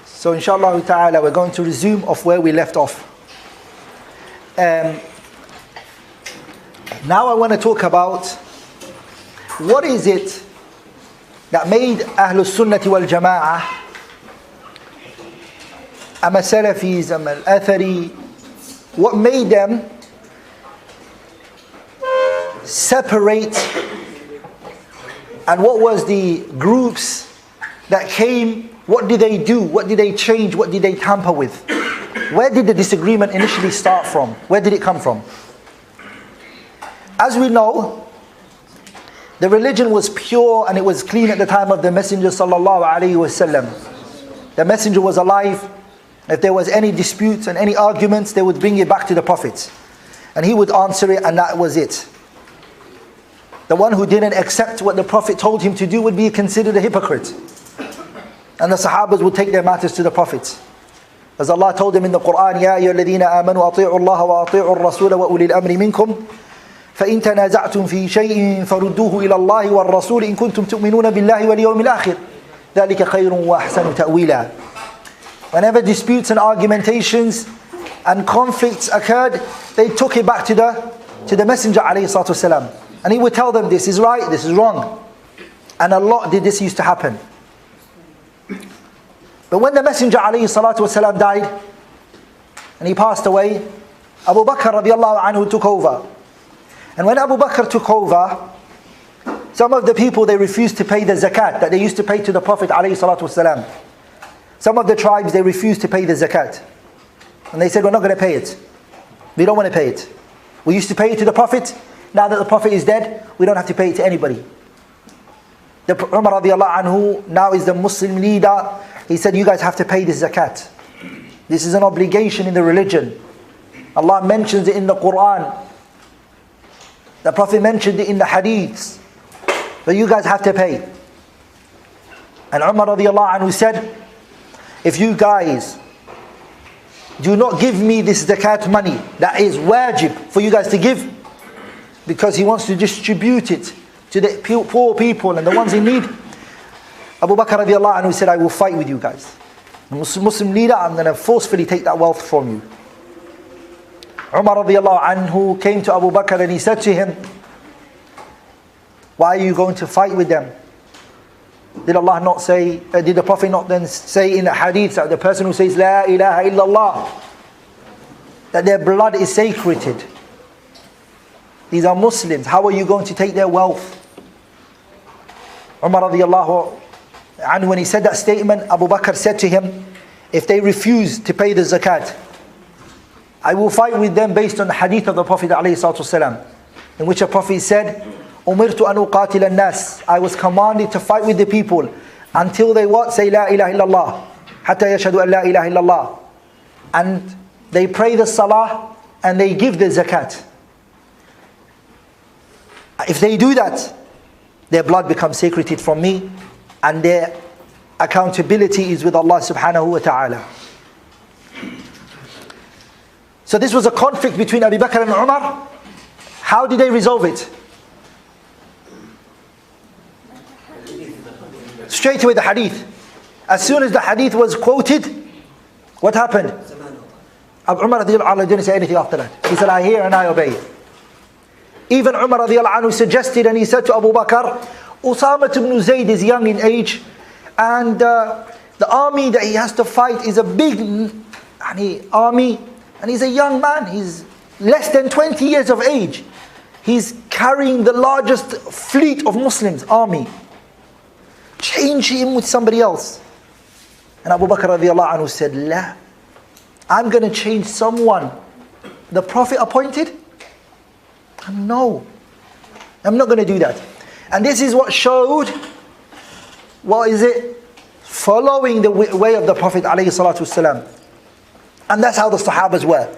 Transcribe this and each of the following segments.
So inshallah ta'ala we're going to resume off where we left off. Now I want to talk about what is it that made 𝘊 السنة والجماعة, أما Salafis, أما Athari, what made them separate, and what was the groups that came, what did they do, what did they change, what did they tamper with? Where did the disagreement initially start from? Where did it come from? As we know, the religion was pure and it was clean at the time of the Messenger sallallahu alaihi wasallam. The Messenger was alive. If there was any disputes and any arguments, they would bring it back to the Prophet, and he would answer it, and that was it. The one who didn't accept what the Prophet told him to do would be considered a hypocrite. And the Sahabas would take their matters to the Prophet. As Allah told them in the Qur'an, يَا أَيُّهَا الَّذِينَ آمَنُوا أَطِيعُوا اللَّهَ وَأَطِيعُوا الرَّسُولَ وَأُولِي الْأَمْرِ مِنْكُمْ فَإِن تَنَازَعْتُمْ فِي شَيْءٍ فَرُدُّوهُ إِلَى اللَّهِ وَالرَّسُولِ إِن كُنتُمْ تُؤْمِنُونَ بِاللَّهِ وَالْيَوْمِ الْآخِرِ ذَلِكَ خَيْرٌ وَأَحْسَنُ تَأْوِيلًا. Whenever disputes and argumentations and conflicts occurred, they took it back to the Messenger ﷺ, and he would tell them, this is right, this is wrong. And a lot did this used to happen. But when the Messenger ﷺ died and he passed away, Abu Bakr radiallahu anhu took over. And when Abu Bakr took over, some of the people, they refused to pay the zakat that they used to pay to the Prophet ﷺ. Some of the tribes, they refused to pay the zakat. And they said, we're not going to pay it. We don't want to pay it. We used to pay it to the Prophet. Now that the Prophet is dead, we don't have to pay it to anybody. The Umar radiallahu anhu now is the Muslim leader. He said, you guys have to pay this zakat. This is an obligation in the religion. Allah mentions it in the Qur'an. The Prophet mentioned it in the hadiths. But you guys have to pay. And Umar radiallahu anhu said, if you guys do not give me this zakat money, that is wajib for you guys to give, because he wants to distribute it to the poor people and the ones in need. Abu Bakr radiallahu anhu said, I will fight with you guys. Muslim leader, I'm going to forcefully take that wealth from you. Umar radiallahu anhu came to Abu Bakr and he said to him, why are you going to fight with them? Did Allah not say, did the Prophet not then say in the hadith that the person who says La ilaha illallah, that their blood is sacred? These are Muslims. How are you going to take their wealth? Umar radiallahu anhu, when he said that statement, Abu Bakr said to him, if they refuse to pay the zakat, I will fight with them based on the hadith of the Prophet ﷺ, in which the Prophet said, أُمِرْتُ أَنْ أُقَاتِلَ النَّاسِ, I was commanded to fight with the people until they what? Say La ilaha illallah, حَتَّى يَشْهَدُوا أَنْ لَا إِلَهَ إِلَّا اللَّهِ, and they pray the salah and they give the zakat. If they do that, their blood becomes sacred from me, and their accountability is with Allah subhanahu wa ta'ala. So this was a conflict between Abu Bakr and Umar. How did they resolve it? Straight away the hadith. As soon as the hadith was quoted, what happened? Umar radiallahu anhu didn't say anything after that. He said, I hear and I obey. Even Umar radiallahu anhu suggested, and he said to Abu Bakr, Usama ibn Zayd is young in age, and the army that he has to fight is a big army, and he's a young man, he's less than 20 years of age. He's carrying the largest fleet of Muslims, army. Change him with somebody else. And Abu Bakr radiallahu anhu said, La, I'm going to change someone the Prophet appointed? No, I'm not going to do that. And this is what showed, what is it? Following the way of the Prophet ﷺ. And that's how the Sahabas were.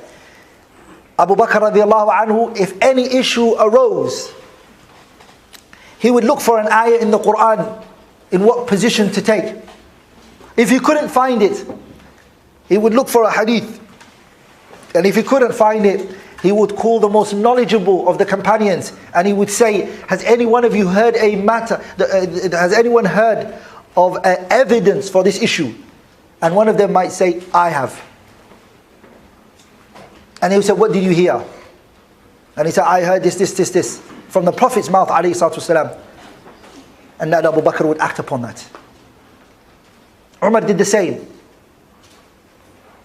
Abu Bakr radiallahu anhu, if any issue arose, he would look for an ayah in the Qur'an, in what position to take. If he couldn't find it, he would look for a hadith. And if he couldn't find it, he would call the most knowledgeable of the companions, and he would say, has any one of you heard a matter, has anyone heard of evidence for this issue? And one of them might say, I have. And he would say, what did you hear? And he said, I heard this from the Prophet's mouth, alayhi salatu wasalam. And then Abu Bakr would act upon that. Umar did the same.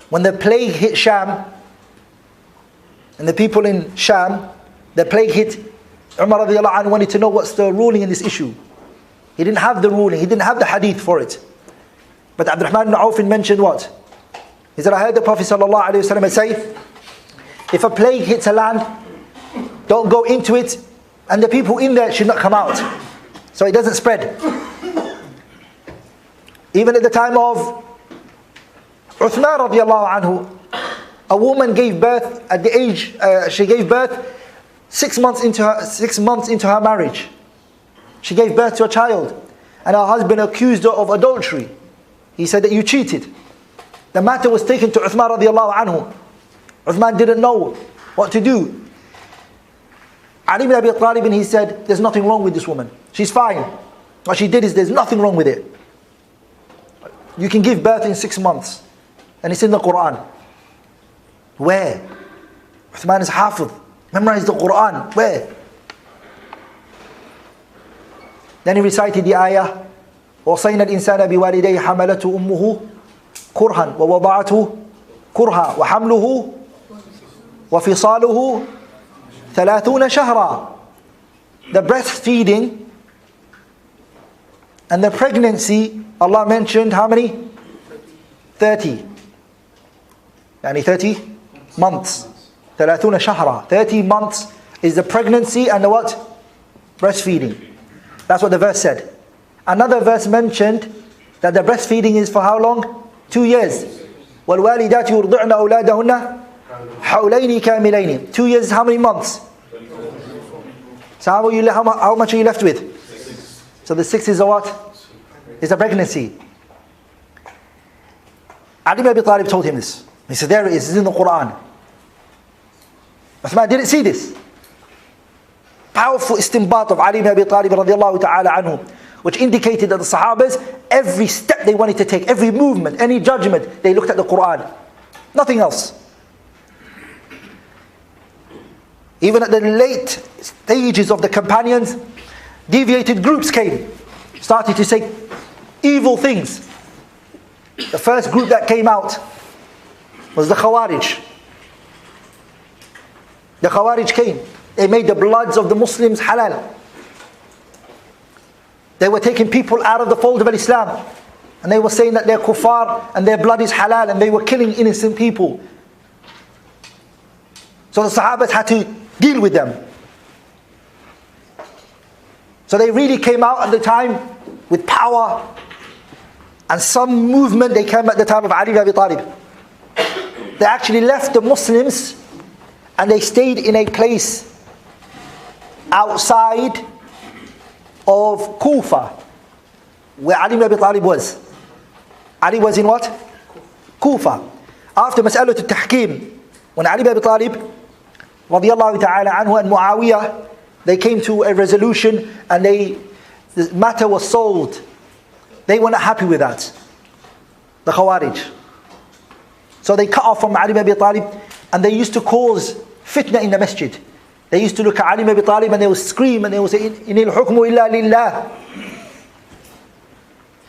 When the plague hit Sham, and the people in Sham, the plague hit, Umar radiallahu anhu wanted to know what's the ruling in this issue. He didn't have the ruling, he didn't have the hadith for it. But Abdurrahman ibn Auf mentioned what? He said, I heard the Prophet sallallahu alayhi wa sallam say, if a plague hits a land, don't go into it, and the people in there should not come out, so it doesn't spread. Even at the time of Uthman radiallahu anhu, a woman gave birth at the age, she gave birth 6 months into her marriage. She gave birth to a child, and her husband accused her of adultery. He said that you cheated. The matter was taken to Uthman radiallahu anhu. Uthman didn't know what to do. Ali ibn Abi Talib, he said, there's nothing wrong with this woman. She's fine. What she did is there's nothing wrong with it. You can give birth in 6 months. And it's in the Qur'an. Where? Uthman is Hafidh. Memorized the Qur'an. Where? Then he recited the ayah, وَصَيْنَا الْإِنسَانَ بِوَالِدَيْهِ حَمَلَتُ أُمُّهُ كُرْهًا وَوَضَعَتُهُ كُرْهًا وَحَمْلُهُ وَفِصَالُهُ 30 شهرا. The breastfeeding and the pregnancy, Allah mentioned how many? 30. Yani 30 months. 30 شهرا. 30 months is the pregnancy and the what? Breastfeeding. That's what the verse said. Another verse mentioned that the breastfeeding is for how long? 2 years. وَالْوَالِدَاتِ يُرْضِعْنَ أَوْلَادَهُنَّ حَوْلَيْنِ كَامِلَيْنِ. 2 years is how many months? So how much are you left with? So the 6 is a what? Is a pregnancy. Ali ibn Abi Talib told him this. He said, there it is, it's in the Qur'an. Uthman didn't see this. Powerful istinbat of Ali ibn Abi Talib radiallahu ta'ala anhu, which indicated that the Sahabas, every step they wanted to take, every movement, any judgment, they looked at the Qur'an. Nothing else. Even at the late stages of the companions, deviated groups came, started to say evil things. The first group that came out was the Khawarij. The Khawarij came. They made the bloods of the Muslims halal. They were taking people out of the fold of Islam, and they were saying that they're kuffar and their blood is halal, and they were killing innocent people. So the Sahabas had to deal with them. So they really came out at the time with power, and some movement they came at the time of Ali ibn Abi Talib. They actually left the Muslims and they stayed in a place outside of Kufa, where Ali ibn Abi Talib was. Ali was in what? Kufa. After Mas'alat al-Tahkim, when Ali ibn Abi Talib radiyallahu ta'ala anhu and Muawiyah, they came to a resolution and the matter was solved. They were not happy with that, the Khawarij. So they cut off from Ali ibn Abi Talib, and they used to cause fitna in the masjid. They used to look at Ali ibn Abi Talib and they would scream and they would say, إِنِ الْحُكْمُ إِلَّا لِلَّهِ.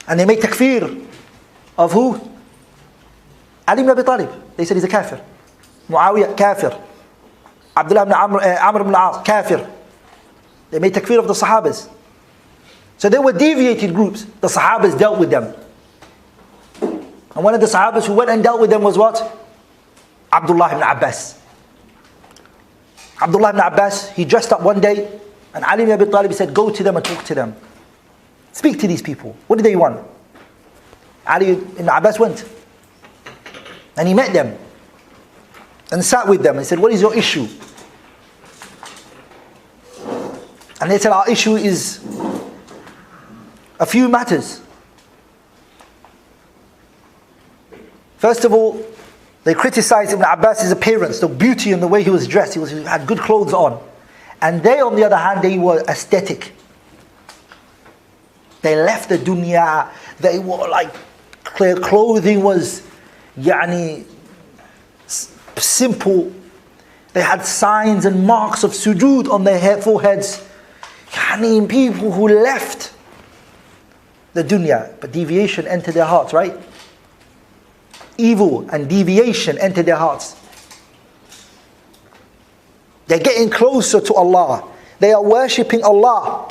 And they made takfir of who? Ali ibn Abi Talib. They said he's a kafir. Muawiyah, kafir. Abdullah ibn Amr ibn al-As, kafir. They made takfir of the Sahabas. So they were deviated groups. The Sahabas dealt with them. And one of the Sahabas who went and dealt with them was what? Abdullah ibn Abbas. Abdullah ibn Abbas, he dressed up one day, and Ali ibn Abi Talib said, go to them and talk to them. Speak to these people. What do they want? Ali ibn Abbas went. And he met them. And sat with them and said, what is your issue? And they said, our issue is a few matters. First of all, They criticized Ibn Abbas's appearance, the beauty and the way he was dressed. He had good clothes on. And they, on the other hand, they were aesthetic. They left the dunya. They were like, their clothing was simple. They had signs and marks of sujood on their foreheads. People who left the dunya, but deviation entered their hearts, right? Evil and deviation entered their hearts. They're getting closer to Allah. They are worshipping Allah.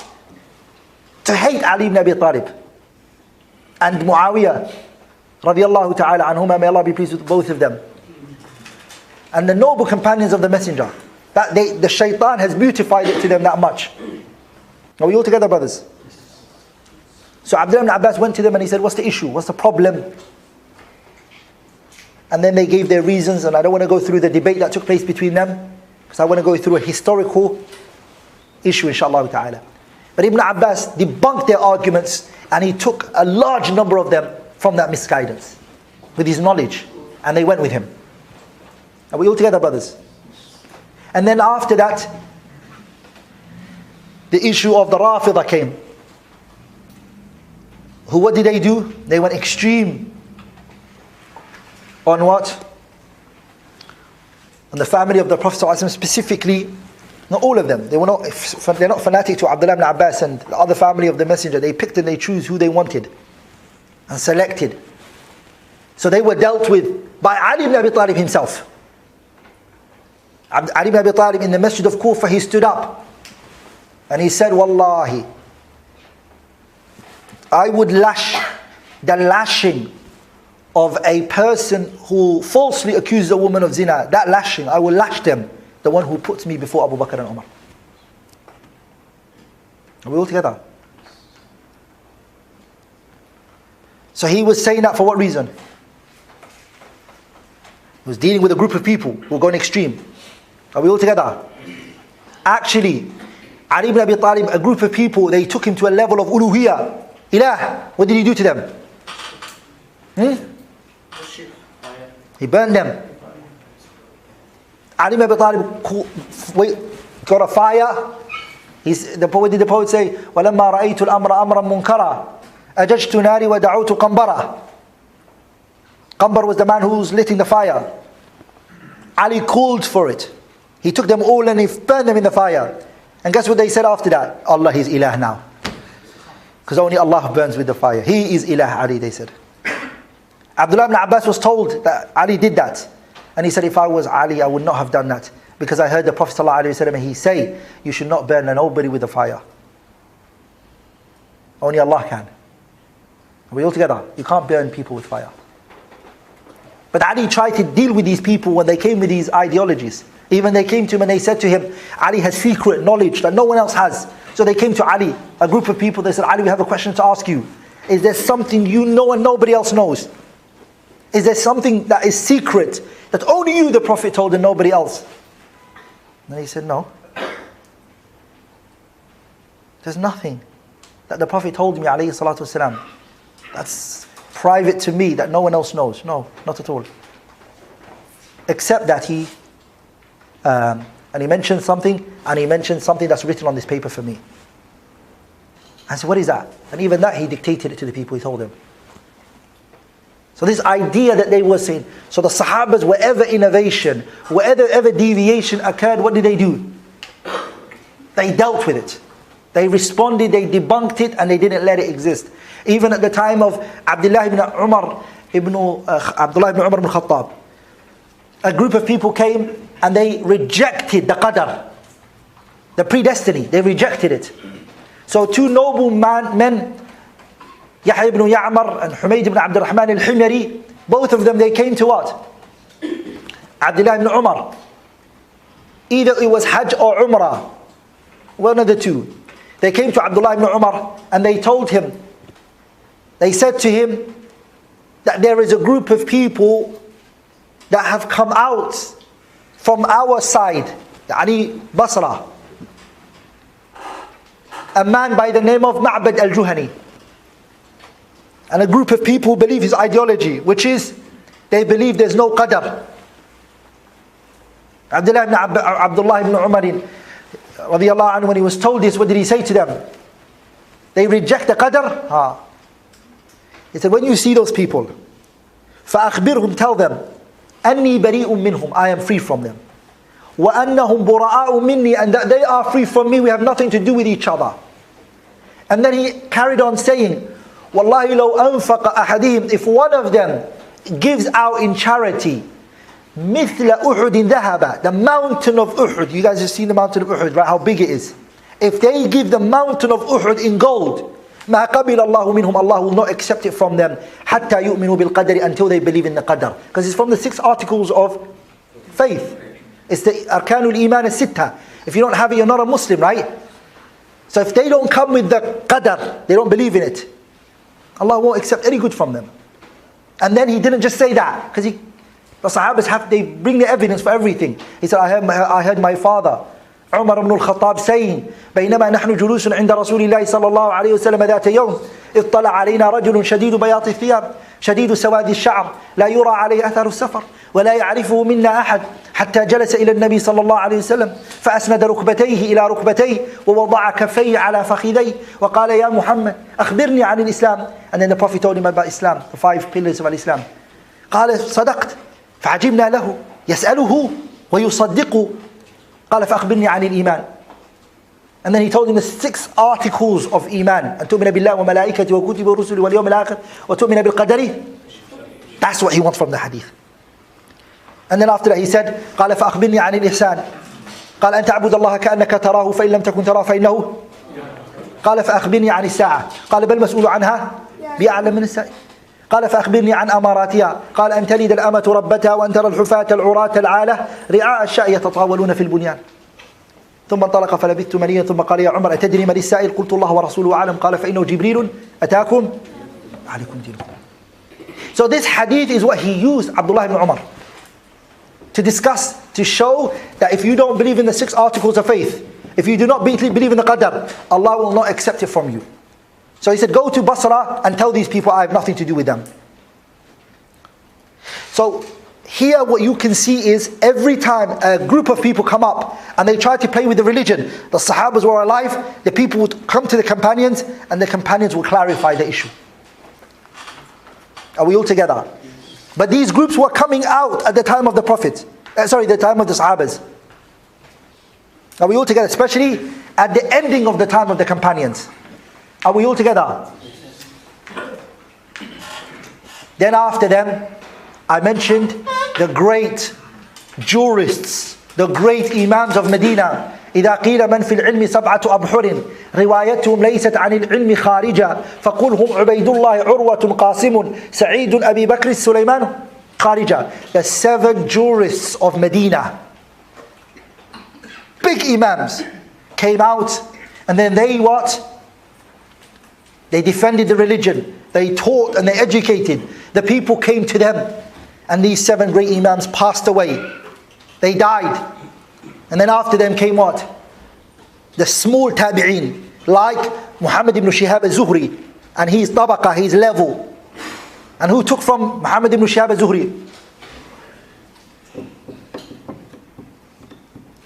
To hate Ali ibn Abi Talib and Muawiyah radiyallahu ta'ala anhuma, may Allah be pleased with both of them, and the noble companions of the Messenger, that the shaitan has beautified it to them that much. Are we all together, brothers? So Abdullah ibn Abbas went to them and he said, what's the issue? What's the problem? And then they gave their reasons, and I don't want to go through the debate that took place between them, because I want to go through a historical issue, inshallah ta'ala. But Ibn Abbas debunked their arguments, and he took a large number of them from that misguidance with his knowledge, and they went with him. Are we all together, brothers? And then after that, the issue of the Rāfidah came. What did they do? They went extreme on what? On the family of the Prophet ﷺ, specifically. Not all of them. They're not fanatic to Abdullah ibn Abbas and the other family of the Messenger. They picked and they chose who they wanted and selected. So they were dealt with by Ali ibn Abi Talib himself. Ali ibn Abi Talib in the Masjid of Kufa, he stood up and he said, Wallahi, I would lash the lashing of a person who falsely accused a woman of zina. That lashing, I will lash them, the one who puts me before Abu Bakr and Umar. Are we all together? So he was saying that for what reason? He was dealing with a group of people who were going extreme. Are we all together? Actually, Ali ibn Abi Talib, a group of people, they took him to a level of uluhiyah. Ilah, what did he do to them? He burned them. Ali ibn Abi Talib got a fire. What did the poet say? وَلَمَّا رَأَيْتُ الْأَمْرَ أَمْرًا مُنْكَرًا أَجَجْتُ نَارِي وَدَعُوتُ قَنْبَرًا. Qanbar was the man who was lighting the fire. Ali called for it. He took them all and he burned them in the fire. And guess what they said after that? Allah is ilah now. Because only Allah burns with the fire. He is ilah, Ali, they said. Abdullah ibn Abbas was told that Ali did that. And he said, if I was Ali, I would not have done that. Because I heard the Prophet ﷺ, he say, you should not burn nobody with the fire. Only Allah can. Are we all together? You can't burn people with fire. But Ali tried to deal with these people when they came with these ideologies. Even they came to him and they said to him, Ali has secret knowledge that no one else has. So they came to Ali, a group of people, they said, Ali, we have a question to ask you. Is there something you know and nobody else knows? Is there something that is secret that only you, the Prophet, told and nobody else? And he said, no. There's nothing that the Prophet told me, alayhi salatu wasalam, that's private to me, that no one else knows. No, not at all. Except that he mentioned something, and he mentioned something that's written on this paper for me. I said, what is that? And even that he dictated it to the people, he told them. So this idea that they were saying, so the Sahabas, wherever innovation, wherever deviation occurred, what did they do? They dealt with it. They responded, they debunked it, and they didn't let it exist. Even at the time of Abdullah ibn Umar ibn Khattab, a group of people came and they rejected the qadar, the predestiny. They rejected it. So two noble men, Yahya ibn Ya'mar and Humayd ibn Abdurahman al-Himyari, both of them, they came to what? Abdullah ibn Umar. Either it was Hajj or Umrah, one of the two. They came to Abdullah ibn Umar and they told him, they said to him that there is a group of people that have come out from our side, Yani Basra. A man by the name of Ma'bad al-Juhani. And a group of people who believe his ideology, which is They believe there's no qadr. Abdullah ibn Umar radiyallahu anhu, when he was told this, what did he say to them? They reject the qadr. He said, when you see those people, فَأَخْبِرْهُمْ, tell them, أَنِّي بَرِيءٌ مِّنْهُمْ, I am free from them. وَأَنَّهُمْ بُرَآءٌ مِّنِّي, and that they are free from me, we have nothing to do with each other. And then he carried on saying, وَاللَّهِ لَوْ أَنفَقَ أَحَدِهِمْ, if one of them gives out in charity, مِثْلَ أُحُدٍ ذَهَبَ, the mountain of Uhud, you guys have seen the mountain of Uhud, right, how big it is. If they give the mountain of Uhud in gold, مَا قَبِلَ اللَّهُ مِنْهُمْ, Allah will not accept it from them, حَتَّى يُؤْمِنُوا بِالْقَدَرِ, until they believe in the qadr. Because it's from the 6 articles of faith. It's the Arkanul Iman as-Sitta. If you don't have it, you're not a Muslim, right? So if they don't come with the qadr, they don't believe in it, Allah won't accept any good from them. And then he didn't just say that, because the Sahabas they bring the evidence for everything. He said, I heard my father, Umar ibn al-Khattab, saying, بينما نحن جلوس عند رسول الله صلى الله عليه وسلم ذات يوم اطلع علينا رجل شديد بياض الثياب شديد سواد الشعر لا يرى عليه أثر السفر ولا يعرفه منا أحد حتى جلس إلى النبي صلى الله عليه وسلم فأسند ركبتيه إلى ركبتيه ووضع كفيه على فخذيه وقال يا محمد أخبرني عن الإسلام. And then the Prophet told him about Islam, the 5 pillars of Islam. قال صدقت فعجبنا له يسأله ويصدقه قال فأخبرني عن الإيمان. And then he told him the 6 articles of Iman. أن تؤمن بالله وملائكته وكتبه ورسله واليوم الآخر وتؤمن بالقدر. That's what he wants from the hadith. And then after that he said قال فأخبرني عن الإحسان قال أن تعبد الله كأنك تراه فإن لم تكن تراه فإنه قال فأخبرني عن الساعة قال بل مسؤول عنها بأعلم من السائل قال فأخبرني عن أماراتها قال أن تلد الأمة ربتها وأن ترى الحفاة العراة العالة رعاء الشاء يتطاولون في البنيان ثم انطلق فلبثت مليا ثم قال يا عمر أتدري من السائل قلت الله ورسوله أعلم قال فإنه جبريل أتاكم عليكم دينكم. So this hadith is what he used, Abdullah ibn Umar, to discuss, to show that if you don't believe in the 6 articles of faith, if you do not believe in the qadr, Allah will not accept it from you. So he said, go to Basra and tell these people I have nothing to do with them. So here what you can see is every time a group of people come up and they try to play with the religion, the Sahabas were alive, the people would come to the companions and the companions would clarify the issue. Are we all together? But these groups were coming out at the time of the Prophet. The time of the Sahabas. Are we all together? Especially at the ending of the time of the companions. Are we all together? Then after them, I mentioned the great jurists, the great imams of Medina. إذا قيل من في العلم 7 أبحر روايتهم ليست عن العلم خارجة فقل هم عبيد الله عروة قاسم سعيد أبي بكر سليمان خارجة. The 7 jurists of Medina, big imams, came out and then they what? They defended the religion. They taught and they educated. The people came to them. And these 7 great imams passed away. They died. And then after them came what? The small tabi'een, like Muhammad ibn Shihab al-Zuhri. And his tabaqah, his level. And who took from Muhammad ibn Shihab al-Zuhri?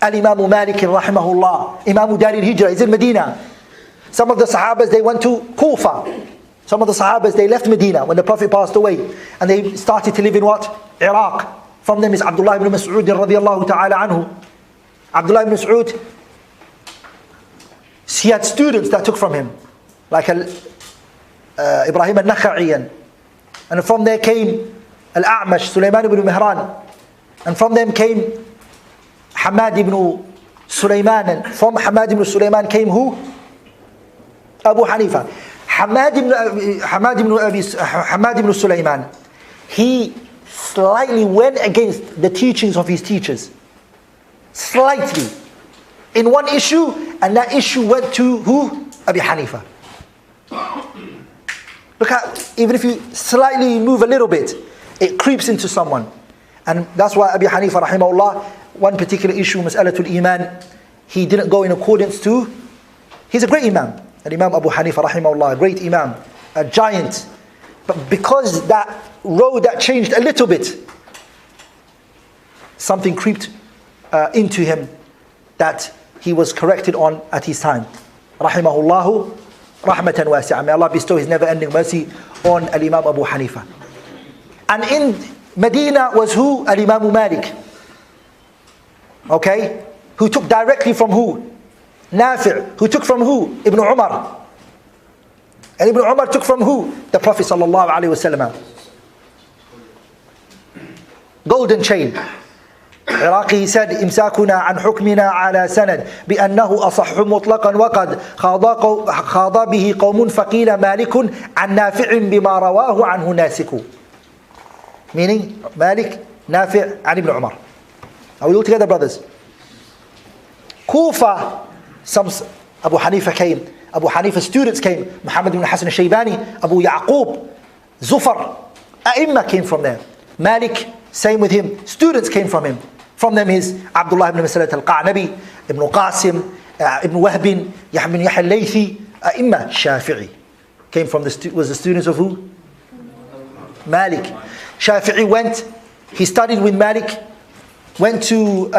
Al-Imam Malik rahimahullah. Imam Dar al-Hijrah, is in Medina. Some of the Sahabas, they went to Kufa. Some of the Sahabas, they left Medina when the Prophet passed away. And they started to live in what? Iraq. From them is Abdullah ibn Mas'ud radiyallahu ta'ala anhu. Abdullah ibn Mas'ud, he had students that took from him. Like Ibrahim al-Nakha'i. And from there came Al-A'mash, Sulaiman ibn Mihran. And from them came Hamad ibn Sulaiman. And from Hamad ibn Sulaiman came who? Abu Hanifa. Hamad ibn Sulaiman, he slightly went against the teachings of his teachers. Slightly. In one issue, and that issue went to who? Abu Hanifa. Look at, even if you slightly move a little bit, it creeps into someone. And that's why Abu Hanifa rahimahullah, one particular issue, Mas'alatul Iman, he didn't go in accordance to. He's a great Imam. Imam Abu Hanifa rahimahullah, a great Imam, a giant. But because that road that changed a little bit, something creeped into him that he was corrected on at his time. Rahimahullahu rahmatan wasi'a. May Allah bestow His never-ending mercy on Al-Imam Abu Hanifa. And in Medina was who? Al-Imam Malik. Okay? Who took directly from who? Nafi'. Who took from who? Ibn Umar. And Ibn Umar took from who? The Prophet sallallahu alaihi wasallam. Golden chain. Iraqi said, إمساكنا عن حكمنا على سند بأنه أصح مطلقا وقد خاض به قوم فقيل مالك عن نافع بما رواه عنه ناسك. Meaning, Malik, Nafi' and Ibn Umar. Are we all together, brothers? Kufa, Abu Hanifa came. Abu Hanifa's students came. Muḥammad ibn Hassan al-Shaybani, Abu Ya'qub, Zufar, A'imma came from there. Malik, same with him. Students came from him. From them is Abdullah ibn Masalat al-Qa'nabi, Ibn Qasim, Ibn Wahb, Yahya ibn Yahya al-Laythi, A'imma. Shafi'i came from was the students of who? Malik. Shafi'i went, he studied with Malik, went to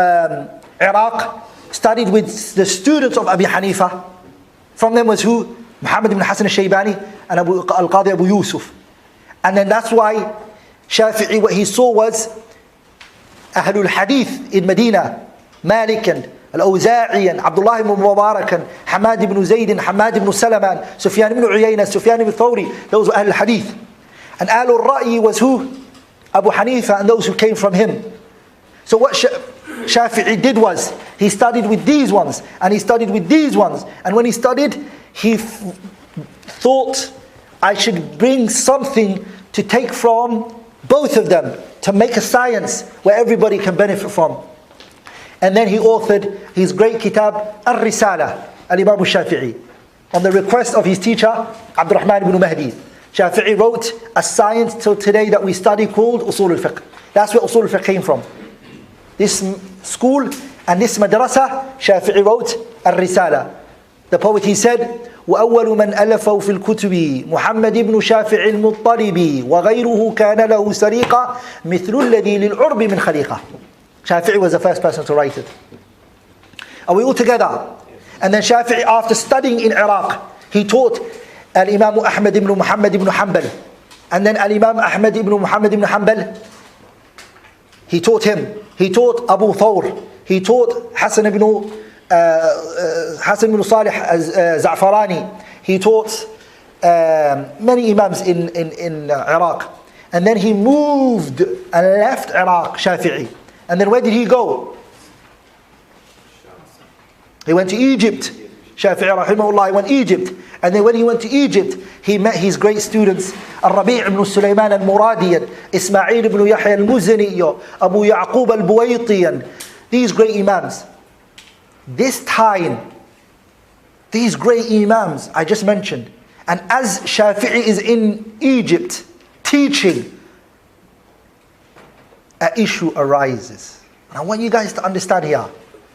Iraq, studied with the students of Abi Hanifa. From them was who? Muḥammad ibn Hassan al-Shaybani and Al-Qadi Abu Yusuf. And then that's why Shafi'i, what he saw was Ahlul Hadith in Medina, Malik and Al-Awza'i and Abdullah ibn Mubarak and Hamad ibn Zayd and Hamad ibn Salama, Sufyan ibn Uyayna, Sufyan ibn Thawri. Those were Ahlul Hadith. And Ahlul Ra'yi was who? Abu Hanifa and those who came from him. So what Shafi'i did was, he studied with these ones, and he studied with these ones. And when he studied, he thought, I should bring something to take from both of them, to make a science where everybody can benefit from. And then he authored his great kitab, Ar-Risala, Al-Imam al-Shafi'i, on the request of his teacher, Abdurahman ibn Mahdi. Shafi'i wrote a science till today that we study called Usul al-Fiqh. That's where Usul al-Fiqh came from. This school and this madrasa, Shafi'i wrote Ar-Risala. The poet, he said, وأول من ألفوا في الكتب محمد بن شافع المطلب وغيره كان له سريقة مثل الذي للعرب من خليقة. Shafi'i was the first person to write it. Are we all together? And then Shafi'i, after studying in Iraq, he taught Al-Imam Ahmad ibn Muhammad ibn Hanbal. And then Al-Imam Ahmad ibn Muhammad ibn Hanbal, he taught him. He taught Abu Thawr. He taught Hassan ibn Salih Za'farani. He taught many Imams in Iraq. And then he moved and left Iraq, Shafi'i. And then where did he go? He went to Egypt. Shafi'i rahimahullah, he went to Egypt. And then when he went to Egypt, he met his great students, Al-Rabi' ibn Sulaiman al-Muradi, Ismā'īl ibn Yahya al-Muzani, Abu Ya'qub al-Buwayti, these great Imams. This time, these great Imams I just mentioned, and as Shafi'i is in Egypt teaching, an issue arises. And I want you guys to understand here.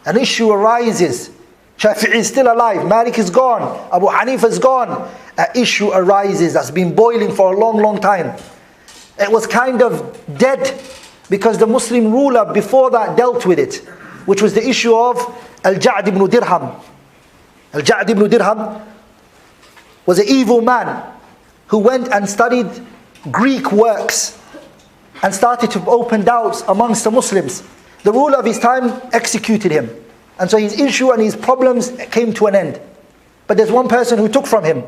An issue arises. Shafi'i is still alive, Malik is gone, Abu Hanifa is gone. An issue arises that's been boiling for a long, long time. It was kind of dead because the Muslim ruler before that dealt with it, which was the issue of Al-Ja'd ibn Dirham. Al-Ja'd ibn Dirham was an evil man who went and studied Greek works and started to open doubts amongst the Muslims. The ruler of his time executed him. And so his issue and his problems came to an end. But there's one person who took from him.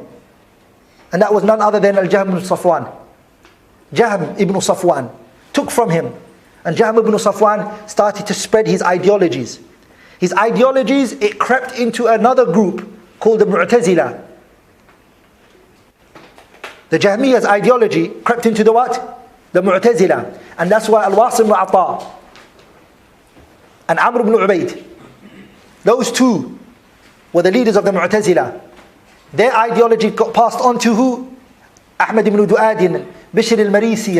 And that was none other than Al-Jahm ibn Safwan. Jahm ibn Safwan took from him. And Jahm ibn Safwan started to spread his ideologies. His ideologies, it crept into another group called the Mu'tazila. The Jahmiyyah's ideology crept into the what? The Mu'tazila. And that's why Al-Wasil ibn Ata and Amr ibn Ubayd, those two were the leaders of the Mu'tazila. Their ideology got passed on to who? Ahmad ibn Du'ad, Bishr al-Marisi.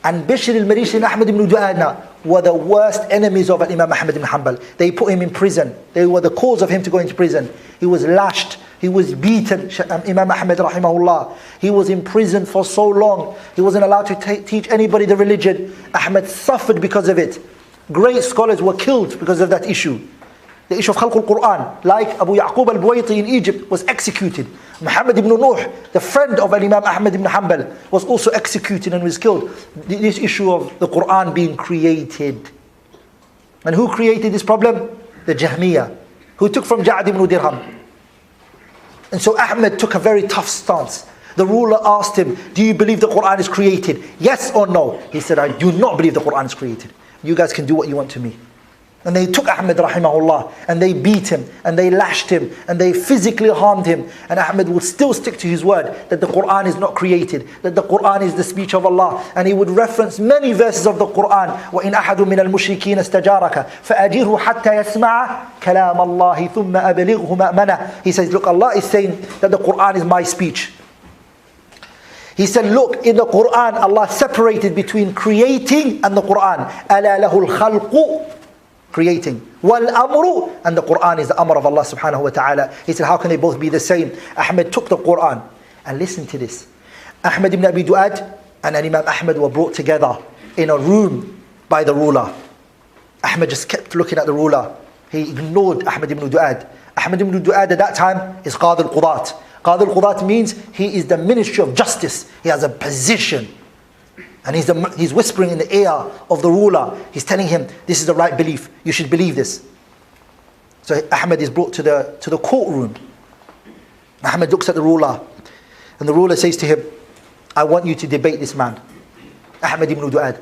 And Bishr al-Marisi and Ahmad ibn Du'ad were the worst enemies of Imam Ahmad ibn Hanbal. They put him in prison. They were the cause of him to go into prison. He was lashed He was beaten, Imam Ahmad rahimahullah. He was in prison for so long. He wasn't allowed to teach anybody the religion. Ahmad suffered because of it. Great scholars were killed because of that issue. The issue of Khalq al-Qur'an, like Abu Ya'qub al-Buwayti in Egypt, was executed. Muhammad ibn Nuh, the friend of Imam Ahmad ibn Hanbal, was also executed and was killed. This issue of the Qur'an being created. And who created this problem? The Jahmiyyah, who took from Ja'd ibn Dirham. And so Ahmad took a very tough stance. The ruler asked him, do you believe the Qur'an is created? Yes or no? He said, I do not believe the Qur'an is created. You guys can do what you want to me. And they took Ahmad rahimahullah and they beat him and they lashed him and they physically harmed him. And Ahmad would still stick to his word that the Qur'an is not created, that the Qur'an is the speech of Allah. And he would reference many verses of the Qur'an. وَإِنْ أَحَدٌ مِّنَ الْمُشْرِكِينَ اسْتَجَارَكَ فَأَجِرْهُ حَتَّى يَسْمَعَ كَلَامَ اللَّهِ ثُمَّ أَبْلِغْهُ مَأْمَنَهُ. He says, look, Allah is saying that the Qur'an is my speech. He said, look, in the Qur'an, Allah separated between creating and the Qur'an. أَلَا لَهُ الْخَلْقُ, creating. وَالْأَمْرُ, and the Qur'an is the amr of Allah subhanahu wa ta'ala. He said, how can they both be the same? Ahmad took the Qur'an. And listen to this. Ahmad ibn Abi Du'ad and Imam Ahmad were brought together in a room by the ruler. Ahmad just kept looking at the ruler. He ignored Ahmad ibn Du'ad. Ahmad ibn Du'ad at that time is Qadi al-Qudat. Qadi al-Qudat means he is the Ministry of Justice. He has a position. And he's whispering in the ear of the ruler. He's telling him, this is the right belief. You should believe this. So Ahmad is brought to the courtroom. Ahmad looks at the ruler. And the ruler says to him, I want you to debate this man, Ahmad ibn Du'ad.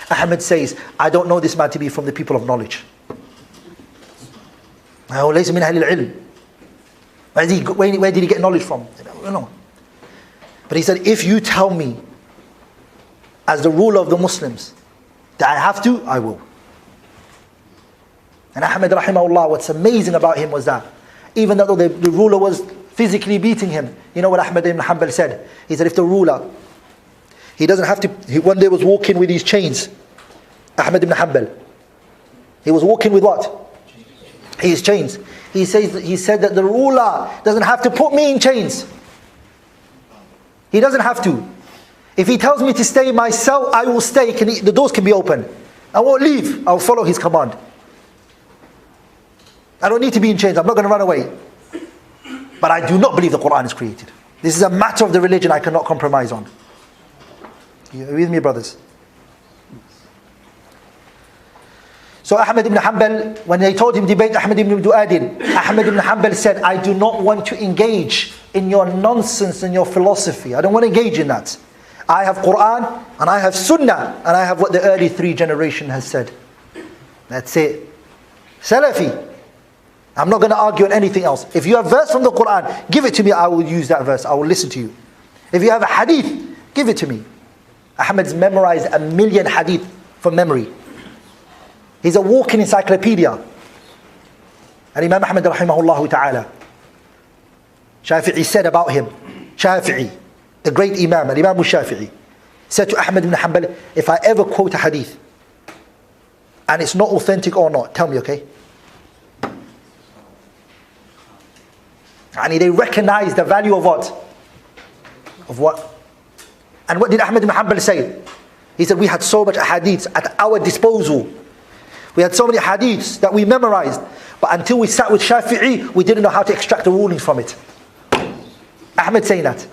Ahmad says, I don't know this man to be from the people of knowledge. ليس من أهل العلم. Where did he get knowledge from? I don't know. But he said, if you tell me, as the ruler of the Muslims, that I have to, I will. And Ahmad rahimahullah, what's amazing about him was that, even though the ruler was physically beating him, you know what Ahmad ibn Hanbal said? He said, if the ruler, he doesn't have to, he one day was walking with his chains, Ahmad ibn Hanbal. He was walking with what? His chains. He said that the ruler doesn't have to put me in chains. He doesn't have to. If he tells me to stay in my cell, I will stay. The doors can be open. I won't leave. I will follow his command. I don't need to be in chains. I'm not going to run away. But I do not believe the Qur'an is created. This is a matter of the religion I cannot compromise on. You with me, brothers? So Ahmad ibn Hanbal, when they told him debate Ahmad ibn Du'adin, Ahmad ibn Hanbal said, I do not want to engage in your nonsense and your philosophy. I don't want to engage in that. I have Qur'an and I have Sunnah and I have what the early 3 generation has said. That's it. Salafi. I'm not going to argue on anything else. If you have a verse from the Qur'an, give it to me, I will use that verse. I will listen to you. If you have a hadith, give it to me. Ahmad's memorized 1 million hadith from memory. He's a walking encyclopedia. And Imam Ahmad rahimahullah ta'ala, Shafi'i said about him, Shafi'i, the great Imam, Imam al-Shafi'i, said to Ahmad ibn Hanbal, if I ever quote a hadith, and it's not authentic or not, tell me, okay? And they recognize the value of what? Of what? And what did Ahmad ibn Hanbal say? He said, we had so much hadiths at our disposal. We had so many hadiths that we memorized. But until we sat with Shafi'i, we didn't know how to extract the rulings from it. Ahmad saying that.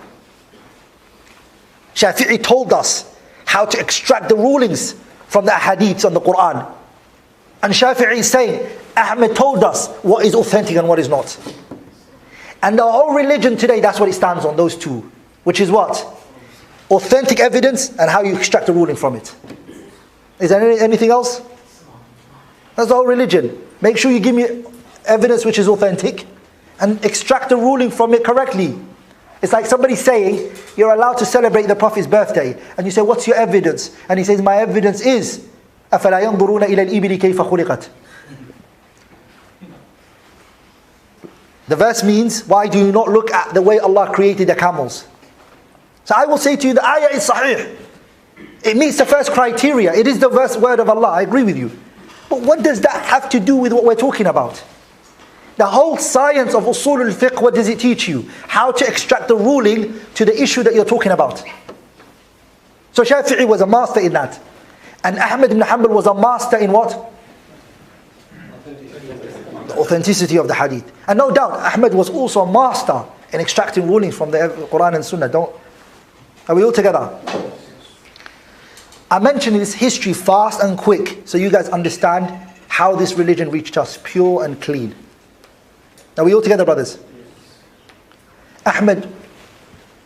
Shafi'i told us how to extract the rulings from the hadiths on the Qur'an. And Shafi'i is saying, Ahmad told us what is authentic and what is not. And the whole religion today, that's what it stands on, those two. Which is what? Authentic evidence and how you extract the ruling from it. Is there anything else? That's the whole religion. Make sure you give me evidence which is authentic and extract the ruling from it correctly. It's like somebody saying, you're allowed to celebrate the Prophet's birthday. And you say, what's your evidence? And he says, my evidence is, أَفَلَا يَنْظُرُونَ إِلَى الْإِبِلِ كَيْفَ خُلِقَتْ. The verse means, why do you not look at the way Allah created the camels? So I will say to you, the ayah is sahih. It meets the first criteria. It is the word of Allah. I agree with you. But what does that have to do with what we're talking about? The whole science of usul al-fiqh, what does it teach you? How to extract the ruling to the issue that you're talking about. So Shafi'i was a master in that. And Ahmad ibn Hanbal was a master in what? The authenticity of the hadith. And no doubt, Ahmad was also a master in extracting rulings from the Qur'an and Sunnah. Are we all together? I mentioned this history fast and quick so you guys understand how this religion reached us, pure and clean. Are we all together, brothers? Ahmad,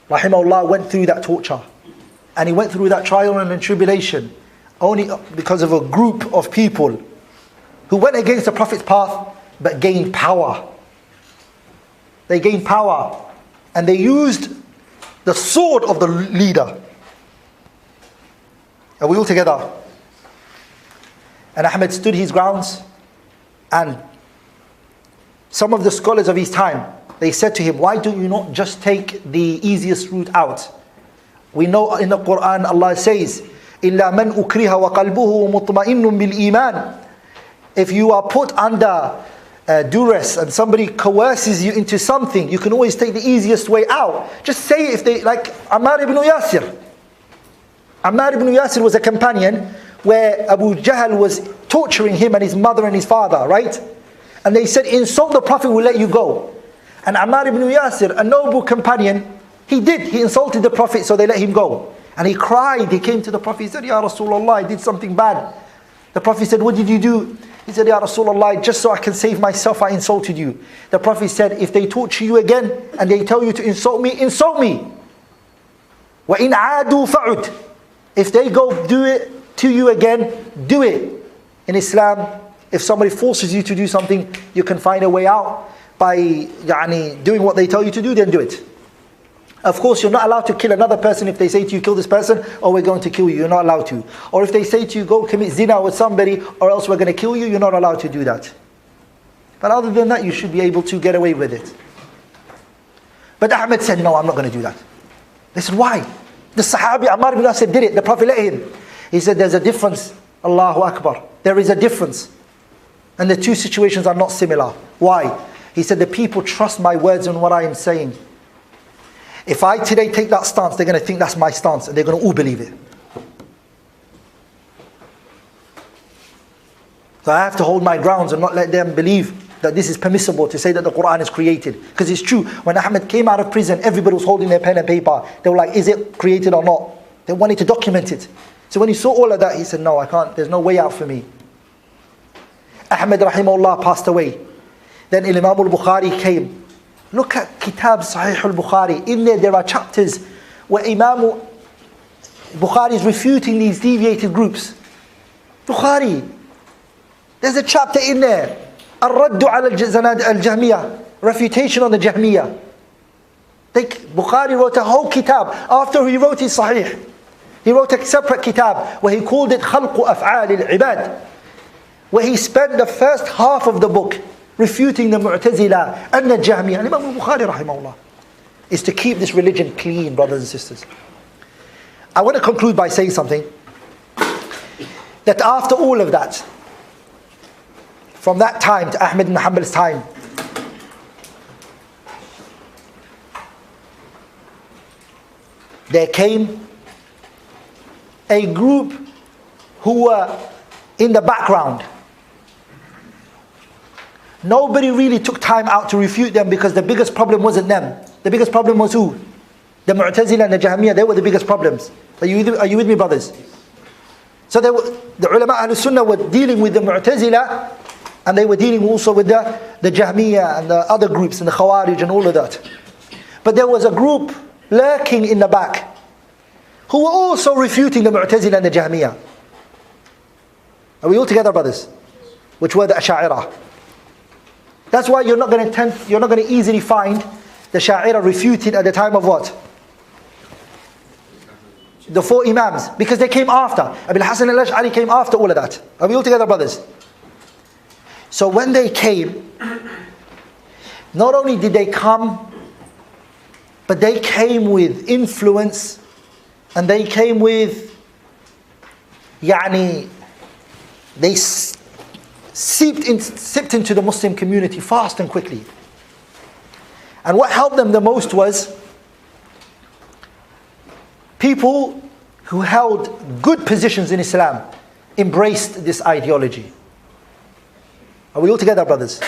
rahimahullah, went through that torture. And he went through that trial and tribulation only because of a group of people who went against the Prophet's path but gained power. They gained power and they used the sword of the leader. Are we all together? And Ahmad stood his grounds, and some of the scholars of his time, they said to him, why do you not just take the easiest route out? We know in the Qur'an Allah says, إِلَّا مَنْ أُكْرِهَ وَقَلْبُهُ مُطْمَئِنٌ بِالْإِيمَانِ. If you are put under duress and somebody coerces you into something, you can always take the easiest way out. Just say it. If they, like Ammar ibn Yasir. Ammar ibn Yasir was a companion where Abu Jahl was torturing him and his mother and his father, right? And they said, insult the Prophet, we'll let you go. And Ammar ibn Yasir, a noble companion, he insulted the Prophet, so they let him go. And he cried, he came to the Prophet, he said, Ya Rasulullah, I did something bad. The Prophet said, what did you do? He said, Ya Rasulullah, just so I can save myself, I insulted you. The Prophet said, if they torture you again and they tell you to insult me, insult me. وَإِنْ عَادُوا فَعُدْ. If they go do it to you again, do it. In Islam, if somebody forces you to do something, you can find a way out by doing what they tell you to do, then do it. Of course, you're not allowed to kill another person if they say to you, kill this person, or we're going to kill you. You're not allowed to. Or if they say to you, go commit zina with somebody, or else we're going to kill you, you're not allowed to do that. But other than that, you should be able to get away with it. But Ahmad said, no, I'm not going to do that. They said, why? The Sahabi Ammar ibn Yasir did it. The Prophet let him. He said, there's a difference. Allahu Akbar. There is a difference. And the two situations are not similar. Why? He said, the people trust my words and what I am saying. If I today take that stance, they're going to think that's my stance and they're going to all believe it. So I have to hold my grounds and not let them believe that this is permissible to say that the Qur'an is created. Because it's true, when Ahmad came out of prison, everybody was holding their pen and paper. They were like, is it created or not? They wanted to document it. So when he saw all of that, he said, no, I can't, there's no way out for me. Ahmad rahimahullah passed away. Then Imam al-Bukhari came. Look at Kitab Sahih al-Bukhari. In there are chapters where Imam Bukhari is refuting these deviated groups. Bukhari. There's a chapter in there. Al-Raddu ala al-Jahmiyyah. Refutation on the Jahmiyyah. Bukhari wrote a whole kitab. After he wrote his Sahih, he wrote a separate kitab where he called it Khalqu Af'al al-Ibad, where he spent the first half of the book refuting the Mu'tazila and the Jahmiyyah. And Imam al-Bukhari rahimahullah is to keep this religion clean, brothers and sisters. I want to conclude by saying something. That after all of that, from that time to Ahmad ibn Hanbal's time, there came a group who were in the background. Nobody really took time out to refute them because the biggest problem wasn't them. The biggest problem was who? The Mu'tazila and the Jahmiyyah. They were the biggest problems. Are you with me, brothers? So the ulama Ahlul Sunnah were dealing with the Mu'tazila, and they were dealing also with the Jahmiyyah and the other groups and the Khawarij and all of that. But there was a group lurking in the back who were also refuting the Mu'tazila and the Jahmiyyah. Are we all together, brothers? Which were the Ash'ariyah. That's why you're not going to easily find the Sha'ira refuted at the time of what? The four Imams. Because they came after. Abil Hasan al-Ash'ari came after all of that. Are we all together, brothers? So when they came, not only did they come, but they came with influence, and they came with, seeped into the Muslim community fast and quickly. And what helped them the most was people who held good positions in Islam embraced this ideology. Are we all together, brothers?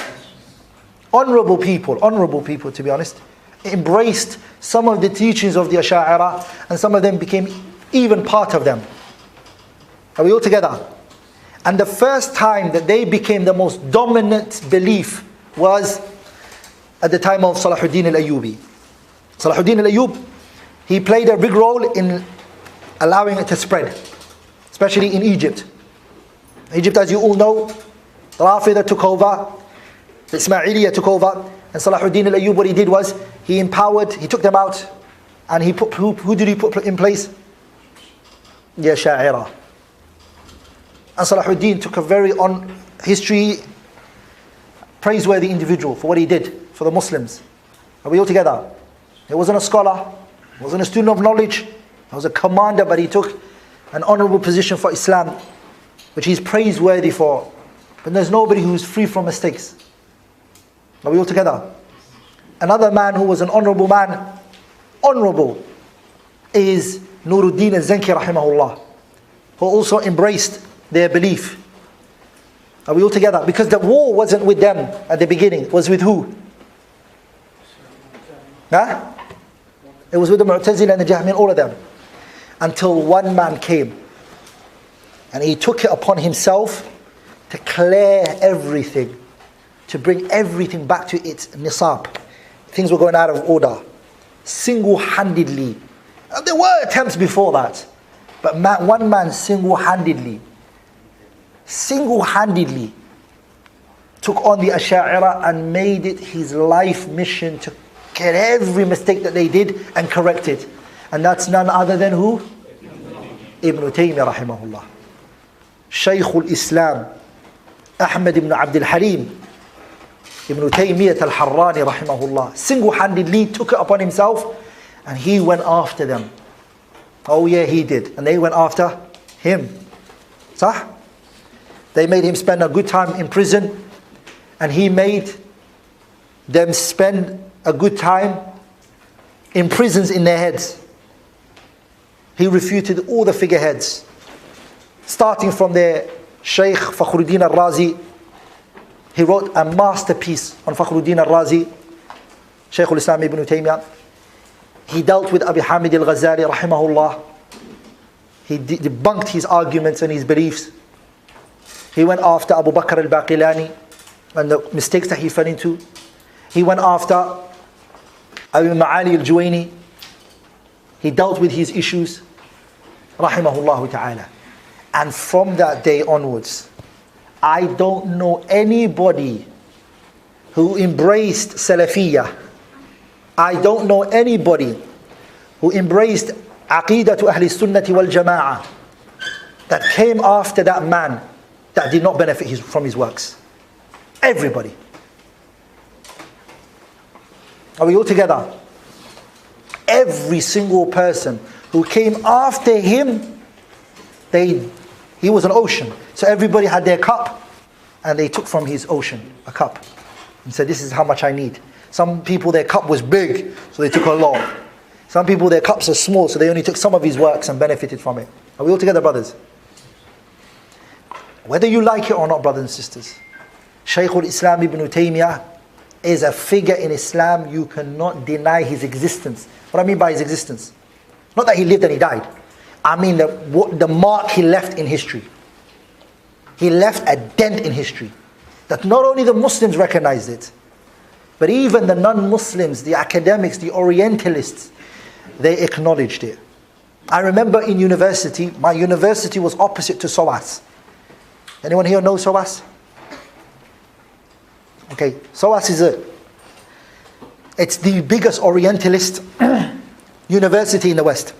Honorable people to be honest, embraced some of the teachings of the Ash'ari, and some of them became even part of them. Are we all together? And the first time that they became the most dominant belief was at the time of Salahuddin al-Ayyubi. Salahuddin al-Ayyub, he played a big role in allowing it to spread, especially in Egypt. Egypt, as you all know, the Rāfidah took over, the Ismailiyah took over, and Salahuddin al-Ayyub, what he did was, he took them out, and he put, who did he put in place? The Ash'ari. And Salahuddin took a very history praiseworthy individual for what he did for the Muslims. Are we all together? He wasn't a scholar, he wasn't a student of knowledge, he was a commander, but he took an honorable position for Islam, which he's praiseworthy for. But there's nobody who's free from mistakes. Are we all together? Another man who was an honorable man, is Nuruddin al-Zanki rahimahullah, who also embraced their belief. Are we all together? Because the war wasn't with them at the beginning, it was with who? Huh? It was with the Mu'tazila and the Jahmi and all of them. Until one man came and he took it upon himself to clear everything, to bring everything back to its nisab. Things were going out of order. Single-handedly. There were attempts before that. But one man single-handedly took on the Ash'ari and made it his life mission to get every mistake that they did and correct it. And that's none other than who? Ibn Taymiyyah rahimahullah. Shaykhul Islam, Ahmad ibn Abdul Halim, Ibn Taymiyyah al-Harrani rahimahullah, single-handedly took it upon himself and he went after them. Oh yeah, he did. And they went after him. Sah? They made him spend a good time in prison, and he made them spend a good time in prisons in their heads. He refuted all the figureheads, starting from their Shaykh Fakhruddin al-Razi. He wrote a masterpiece on Fakhruddin al-Razi, Shaykh al-Islam ibn Taymiyyah. He dealt with Abi Hamid al-Ghazali rahimahullah. He debunked his arguments and his beliefs. He went after Abu Bakr al-Baqilani and the mistakes that he fell into. He went after Abi Ma'ali al-Juwayni. He dealt with his issues, rahimahullah ta'ala. And from that day onwards, I don't know anybody who embraced Salafiyah. I don't know anybody who embraced Aqeedah to Ahl Sunnati wal Jama'ah that came after that man that did not benefit from his works. Everybody. Are we all together? Every single person who came after him, he was an ocean. So everybody had their cup and they took from his ocean a cup and said, this is how much I need. Some people, their cup was big, so they took a lot. Some people, their cups are small, so they only took some of his works and benefited from it. Are we all together, brothers? Whether you like it or not, brothers and sisters, Shaykhul Islam ibn Taymiyyah is a figure in Islam. You cannot deny his existence. What I mean by his existence, not that he lived and he died. I mean the mark he left in history. He left a dent in history. That not only the Muslims recognized it, but even the non-Muslims, the academics, the Orientalists, they acknowledged it. I remember in university, my university was opposite to SOAS. Anyone here know SOAS? Okay, SOAS it's the biggest Orientalist university in the West.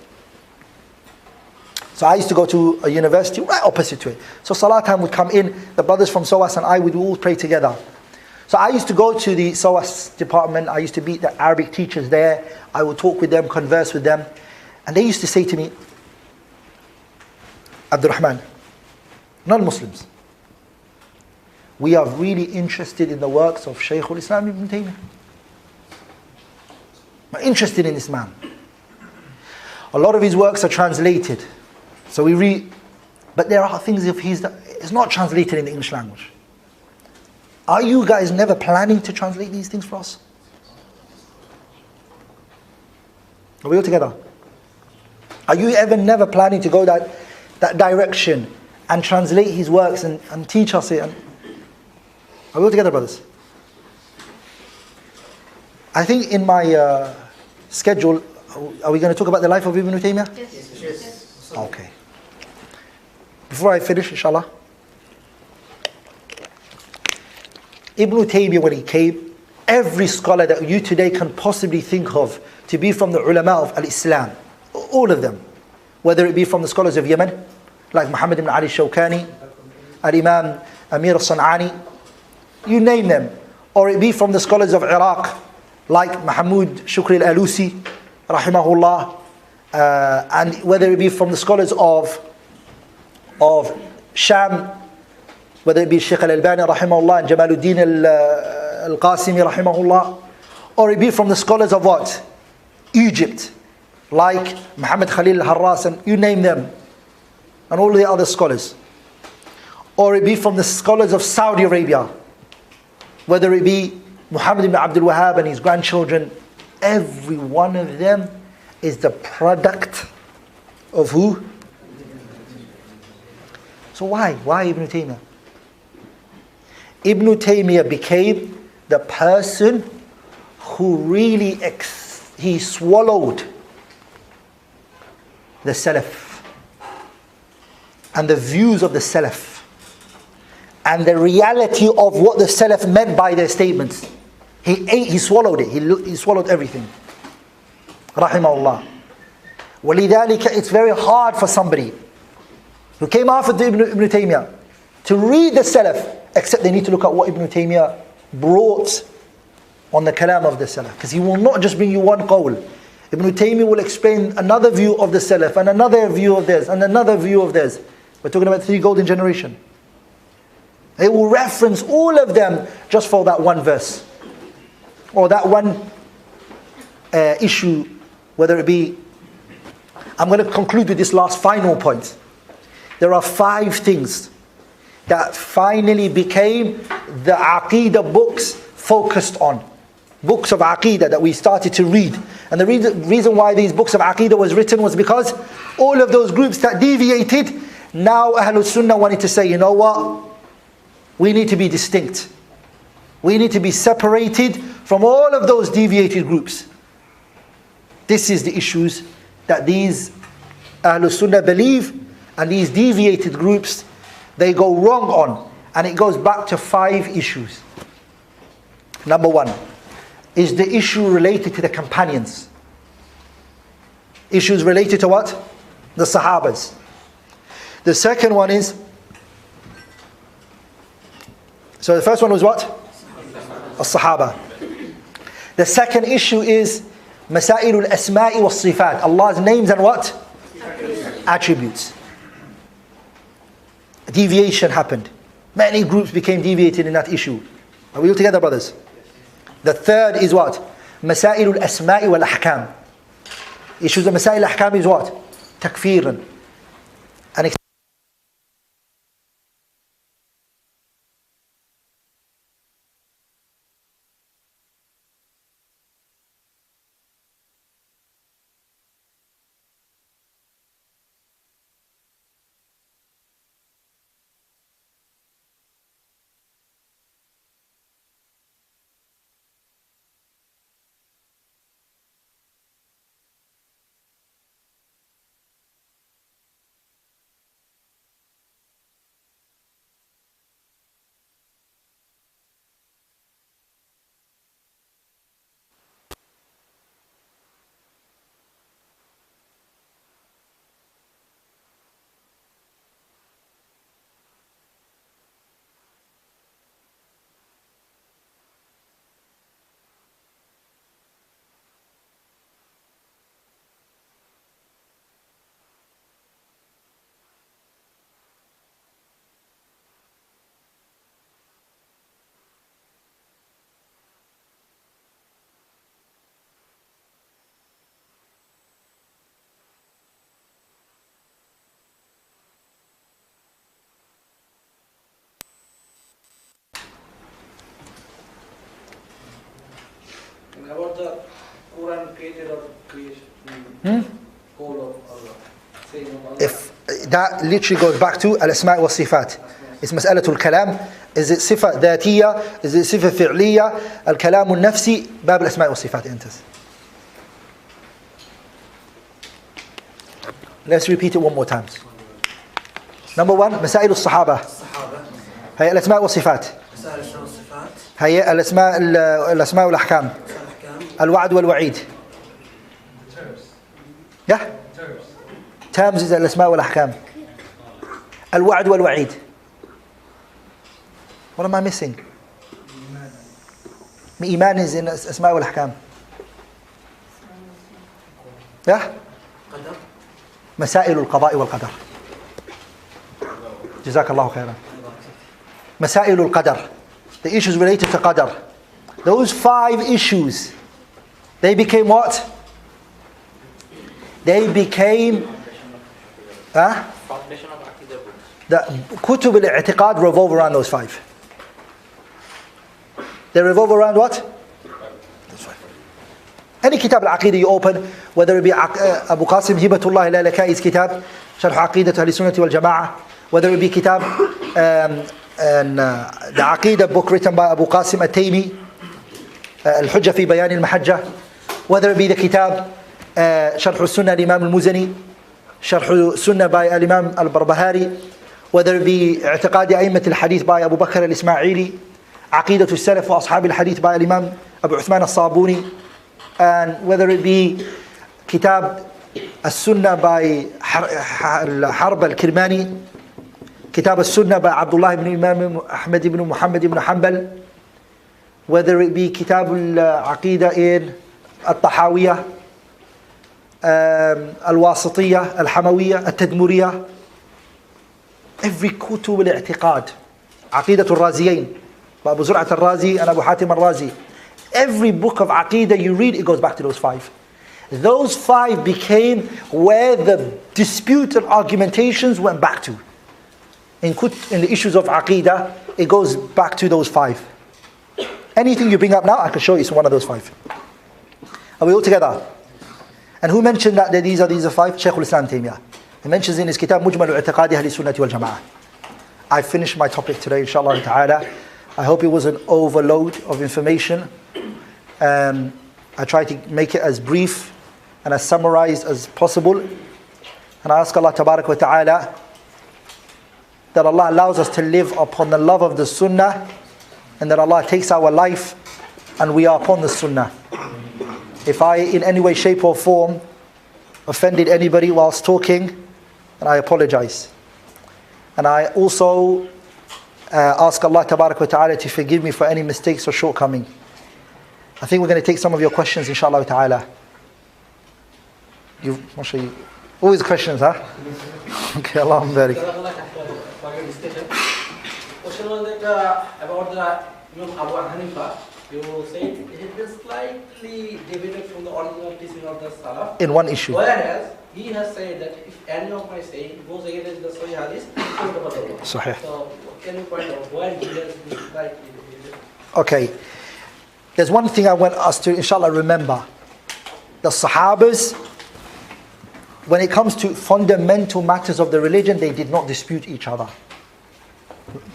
So I used to go to a university right opposite to it. So Salah time would come in, the brothers from SOAS and I would all pray together. So I used to go to the SOAS department, I used to meet the Arabic teachers there, I would talk with them, converse with them. And they used to say to me, Abdurahman, non-Muslims, we are really interested in the works of Shaykh al-Islam ibn Taymiyyah. We're interested in this man. A lot of his works are translated. So we read, but there are things of his that it's not translated in the English language. Are you guys never planning to translate these things for us? Are we all together? Are you ever never planning to go that direction and translate his works and teach us it? Are we all together, brothers? I think in my schedule, are we going to talk about the life of Ibn Taymiyyah? Yes. Okay. Before I finish, inshallah. Ibn Taymiyyah, when he came, every scholar that you today can possibly think of to be from the ulama of al-Islam, all of them, whether it be from the scholars of Yemen, like Muhammad ibn Ali Shawkani, al-Imam Amir al-San'ani, you name them, or it be from the scholars of Iraq, like Mahmud Shukri al-Alusi, rahimahullah, and whether it be from the scholars of Sham, whether it be Shaykh al-Albani rahimahullah and Jamaluddin al-Qasimi rahimahullah, or it be from the scholars of what? Egypt, like Muhammad Khalil al-Harras, and you name them, and all the other scholars. Or it be from the scholars of Saudi Arabia, whether it be Muhammad ibn Abdul Wahhab and his grandchildren, every one of them is the product of who? So why? Why Ibn Taymiyyah? Ibn Taymiyyah became the person who really he swallowed the Salaf and the views of the Salaf and the reality of what the Salaf meant by their statements. He swallowed it. He swallowed everything. Rahimahullah. وَلِذَلِكَ it's very hard for somebody who came after Ibn Taymiyyah to read the Salaf, except they need to look at what Ibn Taymiyyah brought on the kalam of the Salaf. Because he will not just bring you one qawl. Ibn Taymiyyah will explain another view of the Salaf, and another view of theirs, and another view of theirs. We're talking about 3 golden generation. They will reference all of them just for that one verse, or that one issue, whether it be... I'm going to conclude with this last final point. There are 5 things that finally became the Aqeedah books focused on. Books of Aqeedah that we started to read. And the reason why these books of Aqeedah was written was because all of those groups that deviated, now Ahlul Sunnah wanted to say, you know what? We need to be distinct. We need to be separated from all of those deviated groups. This is the issues that these Ahlul Sunnah believe, and these deviated groups, they go wrong on. And it goes back to 5 issues. Number 1 is the issue related to the companions. Issues related to what? The Sahabas. The second one is... So the first one was what? As-Sahaba. The second issue is Masailul Asma'i was Sifat. Allah's names and what? Attributes. Deviation happened. Many groups became deviated in that issue. Are we all together, brothers? The third is what? Masailul Asma'i wal Ahkam. Issues of Masail al-Ahkam is what? Takfiran. And created or creation? Call of Allah. Saying of Allah. If that literally goes back to al-asma' wa sifat. It's mas'alatul kalam. Is it صفة ذاتية? Is it صفة فعلية? الكلام النفسي باب الأسماء والصفات enters. Let's repeat it one more time. Number one, مسائل الصحابة. هي الأسماء والصفات. هي الأسماء والأحكام. الوعد والوعيد. Yeah? Terms is الأسماء والأحكام. الوعد والوعيد. What am I missing? Iman is in Asma' wal Ahkam. Yeah? مسائل القضاء والقدر. جزاك الله خيرا. مسائل القدر. The issues related to qadar. Those 5 issues, they became what? They became Foundation of Aqeedah books. the kutub al-i'tiqad revolve around those 5. They revolve around what? Any kitab al-Aqeedah you open, whether it be Abu Qasim Hibbatullah al-Lalakai's kitab, Sharh Aqeedah Ahl-Sunnah wal-Jama'ah, whether it be kitab, the Aqeedah book written by Abu Qasim al-Taymi, Al-Hujjah fi Bayan al-Mahajjah, whether it be the kitab, Sharh al-Sunnah al-Imam al-Muzani, Sharh al-Sunnah by al-Imam al-Barbahari, whether it be I'tiqad A'immat al-Hadith by Abu Bakr al-Ismaili, 𝘊𝘩𝘦𝘬𝘳 wa Ashab al-Hadith by Imam Abu Uthman al-Sabuni, and whether it be kitab al-Sunnah by Harb al-Kirmani, kitab al-Sunnah by Abdullah ibn Imam Ahmad ibn Muhammad ibn Hanbal, whether it be kitab al-Aqeedah in al-Tahawiyah, al-Wasitiyah, al-Hamawiyah, al-Tadmuriyah, every kutub al-i'tiqad, Aqeedah al-Raziyain by Abu Zur'at al-Razi and Abu Hatim al-Razi. Every book of Aqeedah you read, it goes back to those 5. Those 5 became where the dispute and argumentations went back to. In the issues of Aqeedah, it goes back to those 5. Anything you bring up now, I can show you it's one of those 5. Are we all together? And who mentioned that these are 5? Shaykh al-Islam Taymiyyah. He mentions in his kitab Mujmal al-I'tiqad Ahl-Sunnah wal-Jama'ah. I finished my topic today, inshallah ta'ala. I hope it was an overload of information. I tried to make it as brief and as summarized as possible. And I ask Allah Tabarak wa Ta'ala that Allah allows us to live upon the love of the Sunnah, and that Allah takes our life and we are upon the Sunnah. If I in any way, shape or form offended anybody whilst talking, then I apologize. And I also ask Allah Tabarak wa Ta'ala to forgive me for any mistakes or shortcoming. I think we're going to take some of your questions, inshallah ta'ala. MashaAllah, always questions, huh? Okay, Allahumma barik. Question was that about the Imam Abu Hanifa. You said it has been slightly deviated from the original teaching of the Salaf. In one issue. Whereas he has said that if any of my saying goes against the Sahih Hadith, Sahih. So can you point out why he has been slightly deviated? Okay. There's one thing I want us to, inshallah, remember. The Sahabas, when it comes to fundamental matters of the religion, they did not dispute each other.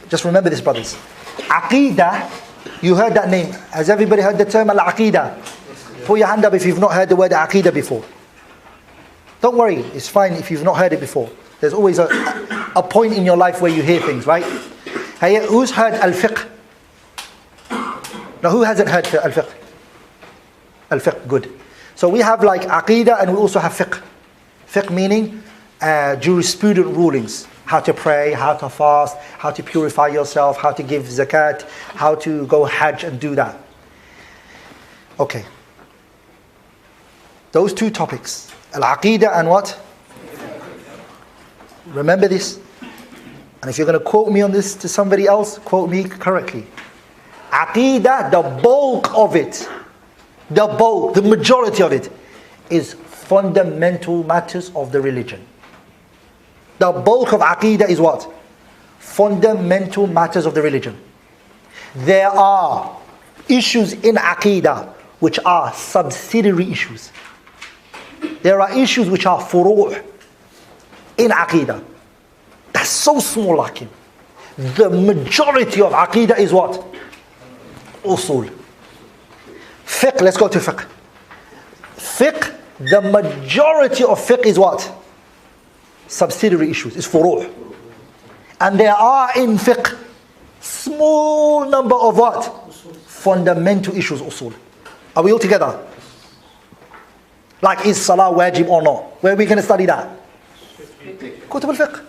Just remember this, brothers. Aqeedah, you heard that name. Has everybody heard the term al-Aqeedah? Put your hand up if you've not heard the word Aqeedah before. Don't worry, it's fine if you've not heard it before. There's always a point in your life where you hear things, right? Hey, who's heard al-fiqh? Now, who hasn't heard al-fiqh? Al-fiqh, good. So we have like Aqeedah and we also have fiqh. Fiqh meaning jurisprudent rulings. How to pray, how to fast, how to purify yourself, how to give zakat, how to go hajj and do that. Okay. Those 2 topics. Al-Aqeedah and what? Remember this. And if you're going to quote me on this to somebody else, quote me correctly. Aqeedah, the bulk of it, the majority of it, is fundamental matters of the religion. The bulk of Aqeedah is what? Fundamental matters of the religion. There are issues in Aqeedah which are subsidiary issues. There are issues which are furu' in Aqeedah. That's so small, like him. The majority of Aqeedah is what? Usul. Fiqh, let's go to fiqh. Fiqh, the majority of fiqh is what? Subsidiary issues, it's furu'. And there are in fiqh small number of what? Fundamental issues, usul. Are we all together? Like, is salah wajib or not? Where are we going to study that? Kutub al-fiqh.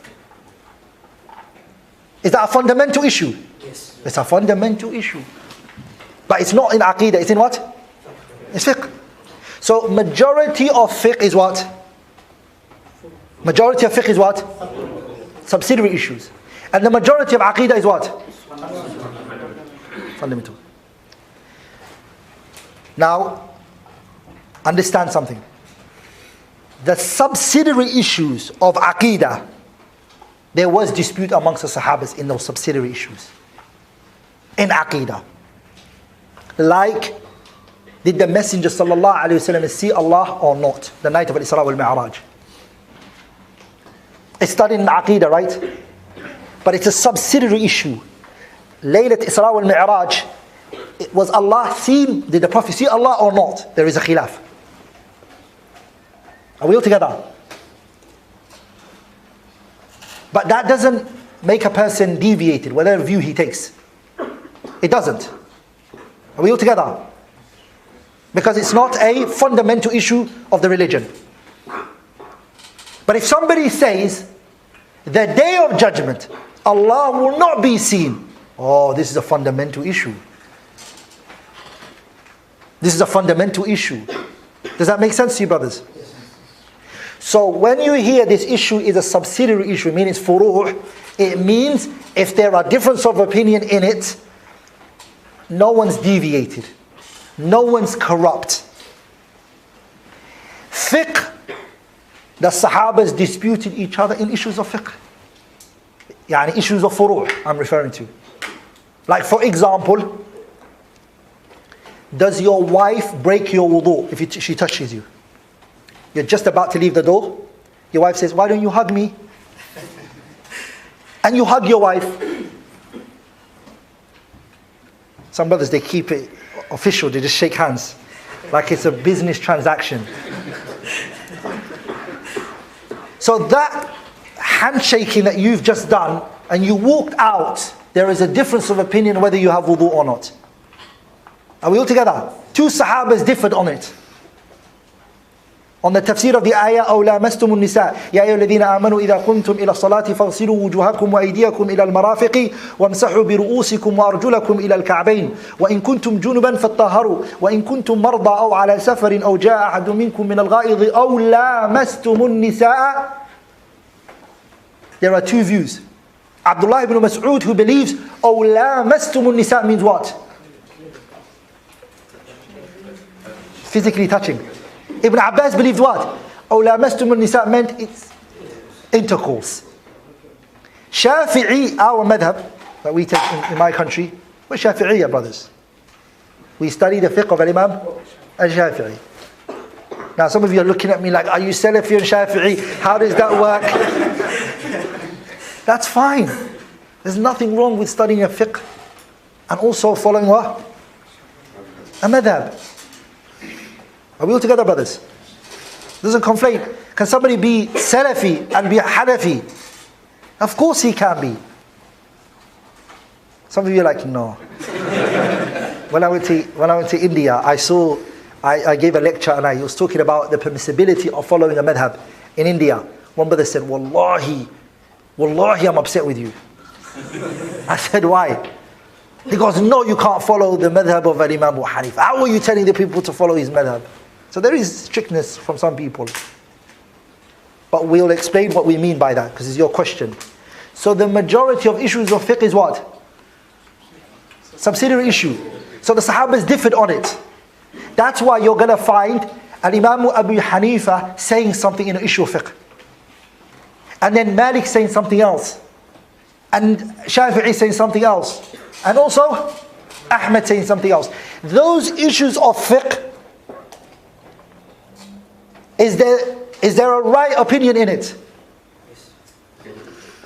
Is that a fundamental issue? Yes. It's a fundamental issue. But it's not in Aqeedah, it's in what? It's fiqh. So majority of fiqh is what? Majority of fiqh is what? Subsidiary issues. And the majority of Aqeedah is what? Fundamental. Now, understand something. The subsidiary issues of Aqeedah, there was dispute amongst the Sahabas in those subsidiary issues. In Aqeedah. Like, did the Messenger sallallahu alayhi wa sallam see Allah or not? The night of Al-Isra wal-Mi'raj. It's studied in Aqeedah, right? But it's a subsidiary issue. Laylat Isra wal-Mi'raj, was Allah seen? Did the Prophet see Allah or not? There is a khilaf. Are we all together? But that doesn't make a person deviated, whatever view he takes. It doesn't. Are we all together? Because it's not a fundamental issue of the religion. But if somebody says, the day of judgment, Allah will not be seen. Oh, this is a fundamental issue. This is a fundamental issue. Does that make sense to you, brothers? So when you hear this issue is a subsidiary issue, meaning it's furu', it means if there are difference of opinion in it, no one's deviated. No one's corrupt. Fiqh, the Sahabas disputed each other in issues of fiqh. Yani issues of furu' I'm referring to. Like, for example, does your wife break your wudu if she touches you? You're just about to leave the door. Your wife says, why don't you hug me? And you hug your wife. Some brothers, they keep it official. They just shake hands like it's a business transaction. So that handshaking that you've just done and you walked out, there is a difference of opinion whether you have wudu or not. Are we all together? Two Sahabas differed on it. On the tafsir of the ayah, أَوْ لَامَسْتُمُ النِّسَاءِ يَا أَيُّهَا الَّذِينَ آمَنُوا إِذَا قُمْتُمْ إِلَى الصَّلَاةِ فَاغْسِلُوا وُجُوهَكُمْ وَأَيْدِيَكُمْ إِلَى الْمَرَافِقِ وَامْسَحُوا بِرُؤُوسِكُمْ وَأَرْجُلَكُمْ إِلَى الْكَعْبَيْنِ وَإِن كُنتُمْ جُنُبًا فَاطَّهَّرُوا وَإِن كُنتُمْ مَرْضَىٰ أَوْ عَلَى سَفَرٍ أَوْ جَاءَ أَحَدٌ مِّنكُم مِّنَ الْغَائِطِ أَوْ لَامَسْتُمُ النِّسَاءَ. There are two views. Abdullah ibn Mas'ud, who believes أَوْ لَامَسْتُمُ النِّسَاء means what? Physically touching. Ibn Abbas believed what? أَوْ لَامَسْتُمُ النِّسَاء meant it's intercourse. Shafi'i, our madhab that we take in my country, we're Shafi'iyya, brothers. We study the fiqh of Imam al-Shafi'i. Now some of you are looking at me like, are you Salafi and Shafi'i? How does that work? That's fine. There's nothing wrong with studying a fiqh and also following what? A madhab. Are we all together, brothers? Doesn't conflate. Can somebody be Salafi and be a Hanafi? Of course he can be. Some of you are like, no. When I went to India, I gave a lecture and I was talking about the permissibility of following a madhab in India. One brother said, Wallahi, I'm upset with you. I said, why? He goes, no, you can't follow the madhab of Imam Abu Hanifa. How are you telling the people to follow his madhab? So there is strictness from some people. But we'll explain what we mean by that, because it's your question. So the majority of issues of fiqh is what? Subsidiary issue. So the Sahabas differed on it. That's why you're going to find Imam Abu Hanifa saying something in an issue of fiqh. And then Malik saying something else. And Shafi'i saying something else. And also Ahmed saying something else. Those issues of fiqh, is there a right opinion in it?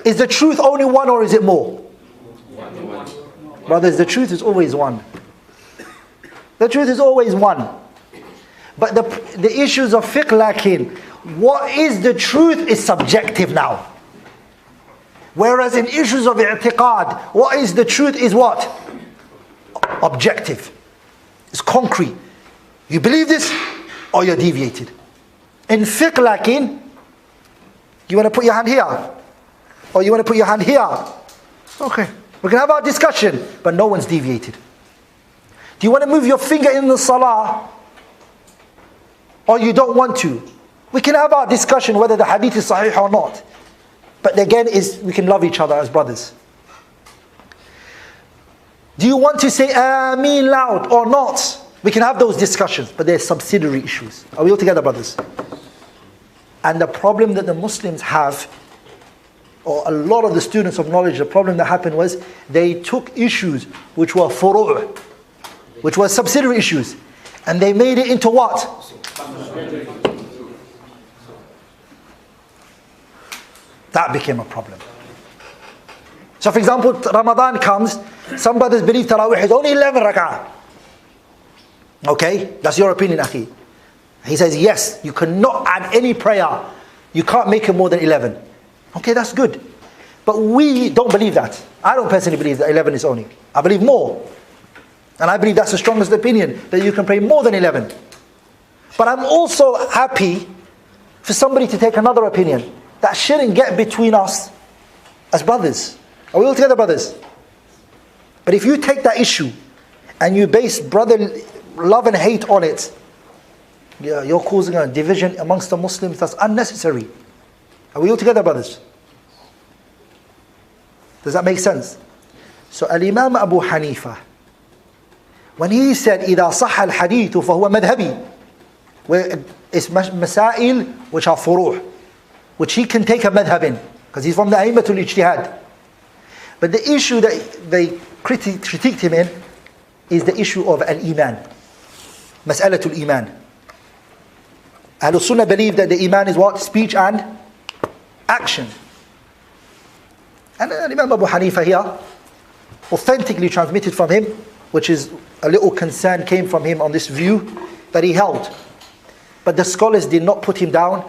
Is the truth only one or is it more? Brothers, the truth is always one. The truth is always one. But the issues of fiqh, lakin, what is the truth is subjective now. Whereas in issues of i'tiqad, what is the truth is what? Objective. It's concrete. You believe this or you're deviated. In fiqh, lakin, you want to put your hand here or you want to put your hand here. Okay, we can have our discussion, but no one's deviated. Do you want to move your finger in the salah or you don't want to? We can have our discussion whether the hadith is sahih or not. But again, we can love each other as brothers. Do you want to say Ameen loud or not? We can have those discussions, but they're subsidiary issues. Are we all together, brothers? And the problem that the Muslims have, or a lot of the students of knowledge, the problem that happened was they took issues which were furu', which were subsidiary issues, and they made it into what? That became a problem. So for example, Ramadan comes, some brothers believe Taraweeh is only 11 rak'ah. Okay, that's your opinion, akhi. He says, yes, you cannot add any prayer. You can't make it more than 11. Okay, that's good. But we don't believe that. I don't personally believe that 11 is only. I believe more. And I believe that's the strongest opinion, that you can pray more than 11. But I'm also happy for somebody to take another opinion. That shouldn't get between us as brothers. Are we all together, brothers? But if you take that issue and you base brother love and hate on it, you're causing a division amongst the Muslims that's unnecessary. Are we all together, brothers? Does that make sense? So Al-Imam Abu Hanifa, when he said إِذَا صَحَّ الْحَدِيثُ فَهُوَ مَذْهَبِي, where it's masail which are furuh, which he can take a madhab in, because he's from the a'immatul ijtihad. But the issue that they critiqued him in is the issue of al-iman, mas'alatul iman. Ahlul Sunnah believe that the iman is what? Speech and action. And Imam Abu Hanifa here, authentically transmitted from him, which is a little concern came from him on this view that he held. But the scholars did not put him down.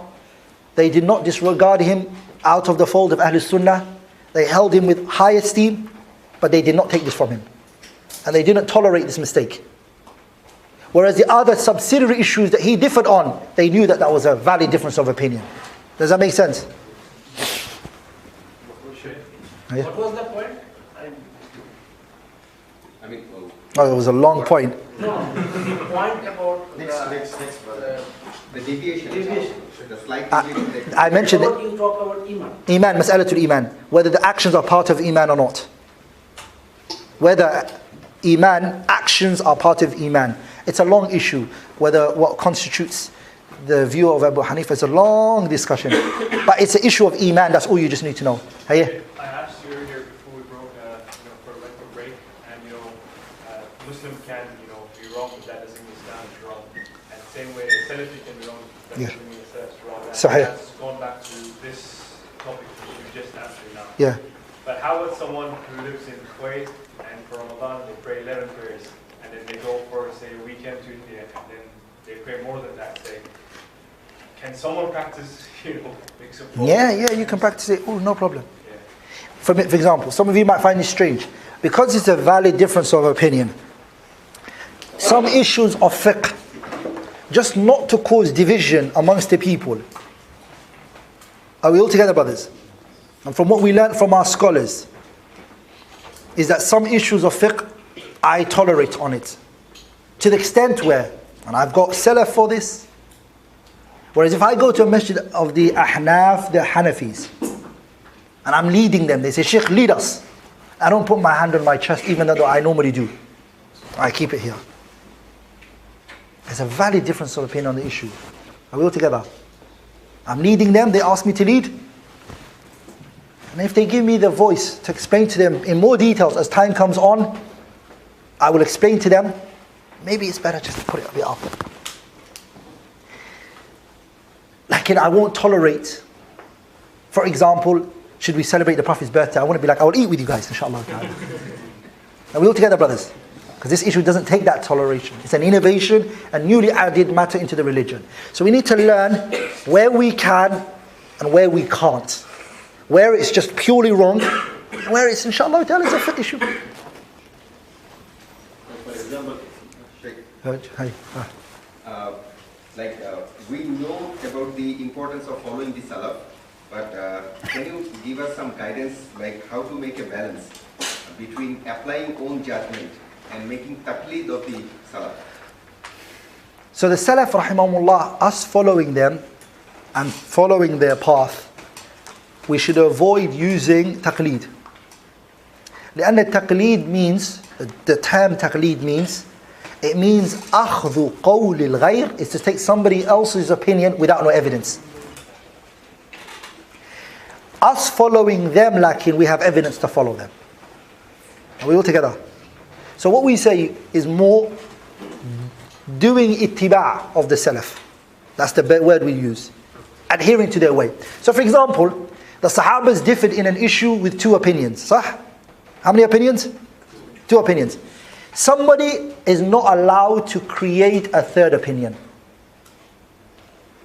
They did not disregard him out of the fold of Ahlul Sunnah. They held him with high esteem, but they did not take this from him. And they didn't tolerate this mistake. Whereas the other subsidiary issues that he differed on, they knew that that was a valid difference of opinion. Does that make sense? What was the point? Oh, it was a long point. No, the point about the deviation. The slight deviation. I mentioned it. You talk about iman. Iman, mas'alatul iman. Whether the actions are part of iman or not. Whether iman, actions are part of iman. It's a long issue. Whether what constitutes the view of Abu Hanifa is a long discussion. But it's an issue of iman, that's all you just need to know. Hey? I asked you earlier before we broke, went for break, and Muslim can, be wrong, but that doesn't mean Islam is wrong. And the same way, Salafi can be wrong, that doesn't mean Islam is wrong. Sahih. That's going back to this topic that you just answered now. Yeah. But how about someone who lives in Kuwait, and for Ramadan they pray 11 prayers, and then they go for, say, a weekend to India, and then they pray more than that, say, can someone practice, mix up? Yeah, you can practice it. Oh, no problem. Yeah. For example, some of you might find this strange. Because it's a valid difference of opinion, some issues of fiqh, just not to cause division amongst the people. Are we all together, brothers? And from what we learned from our scholars, is that some issues of fiqh, I tolerate on it. To the extent where, and I've got salaf for this, whereas if I go to a masjid of the Ahnaf, the Hanafis, and I'm leading them, they say, Sheikh, lead us. I don't put my hand on my chest, even though I normally do. I keep it here. There's a valid difference of opinion on the issue. Are we all together? I'm leading them, they ask me to lead. And if they give me the voice to explain to them in more details as time comes on, I will explain to them, maybe it's better just to put it a bit up. Like, I won't tolerate, for example, should we celebrate the Prophet's birthday? I want to be like, I will eat with you guys, inshallah. Are we all together, brothers? Because this issue doesn't take that toleration. It's an innovation, a newly added matter into the religion. So we need to learn where we can and where we can't. Where it's just purely wrong, and where it's, inshallah, it's a fit issue. For example, we know about the importance of following the Salaf, but can you give us some guidance, like how to make a balance between applying own judgment and making taqleed of the Salaf? So the Salaf, rahimahumullah, us following them and following their path, we should avoid using taqleed. لأن التقليد means, the term taqleed means, it means أخذ قول الغير, is to take somebody else's opinion without no evidence. Us following them, lakin we have evidence to follow them. Are we all together? So what we say is more doing ittiba' of the Salaf. That's the word we use. Adhering to their way. So for example, the Sahabas differed in an issue with two opinions. Sah? How many opinions? Two opinions. Somebody is not allowed to create a third opinion.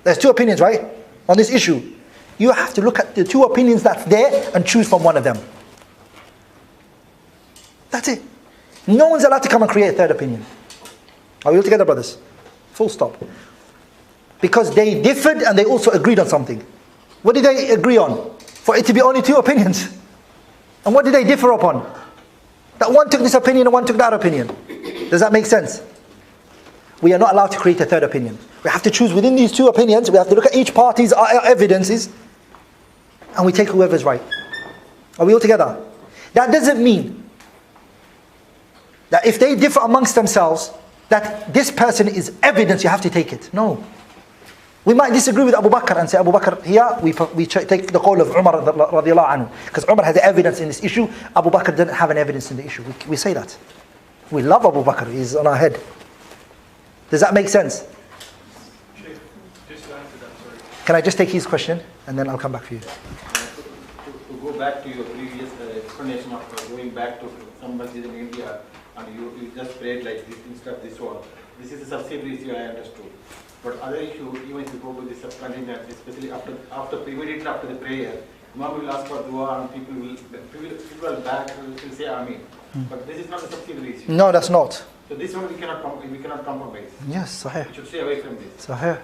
There's two opinions, right? On this issue. You have to look at the two opinions that's there and choose from one of them. That's it. No one's allowed to come and create a third opinion. Are we all together, brothers? Full stop. Because they differed and they also agreed on something. What did they agree on? For it to be only two opinions. And what did they differ upon? That one took this opinion and one took that opinion. Does that make sense? We are not allowed to create a third opinion. We have to choose within these two opinions. We have to look at each party's evidences, and we take whoever's right. Are we all together? That doesn't mean that if they differ amongst themselves, that this person is evidence, you have to take it. No. We might disagree with Abu Bakr and say, Abu Bakr, here we take the call of Umar radiallahu anhu. Because Umar has evidence in this issue, Abu Bakr didn't have an evidence in the issue. We say that. We love Abu Bakr, he's on our head. Does that make sense? Just to answer that, sorry. Can I just take his question and then I'll come back for you? To go back to your previous explanation of going back to some masjid in India, and you just prayed like this instead of this one. This is a subsidiary issue, I understood. But other issue, even if you go to the subcontinent, especially immediately after the prayer, Imam will ask for dua and people will back will say Ameen. But this is not a subsidiary issue. No, that's not. So this one we cannot compromise. Yes, sahih. We should stay away from this. Sahih.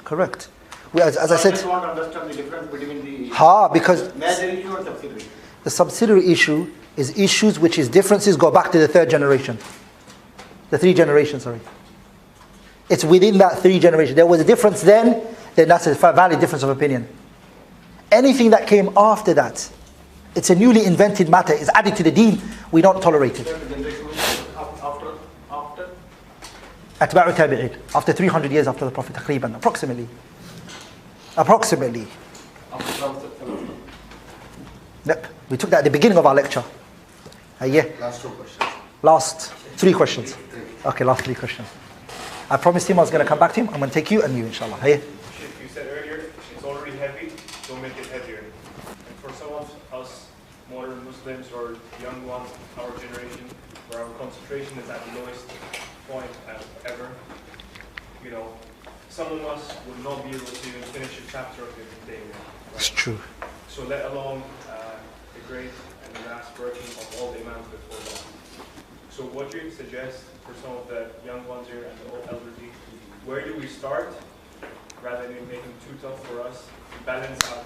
Correct. As I said, I just want to understand the difference between the because major issue and subsidiary. the subsidiary issue is issues which is differences go back to the third generation. The three generations, sorry. It's within that three generations. There was a difference then that's a valid difference of opinion. Anything that came after that, it's a newly invented matter, it's added to the deen, we don't tolerate it. Atba'u tabi'in, after 300 years after the Prophet, taqriban, approximately. Yep. We took that at the beginning of our lecture. Yeah. Last two questions. Last three questions. Okay, last three questions. I promised him I was going to come back to him. I'm going to take you and you, inshallah. Hey. You said earlier, it's already heavy, don't make it heavier. And for some of us modern Muslims or young ones, our generation, where our concentration is at the lowest point ever, you know, some of us would not be able to even finish a chapter of it day. Right? It's true. So let alone the great and the last version of all the imams before that. So what do you suggest for some of the young ones here and the old elderly? Where do we start, rather than making it too tough for us to balance out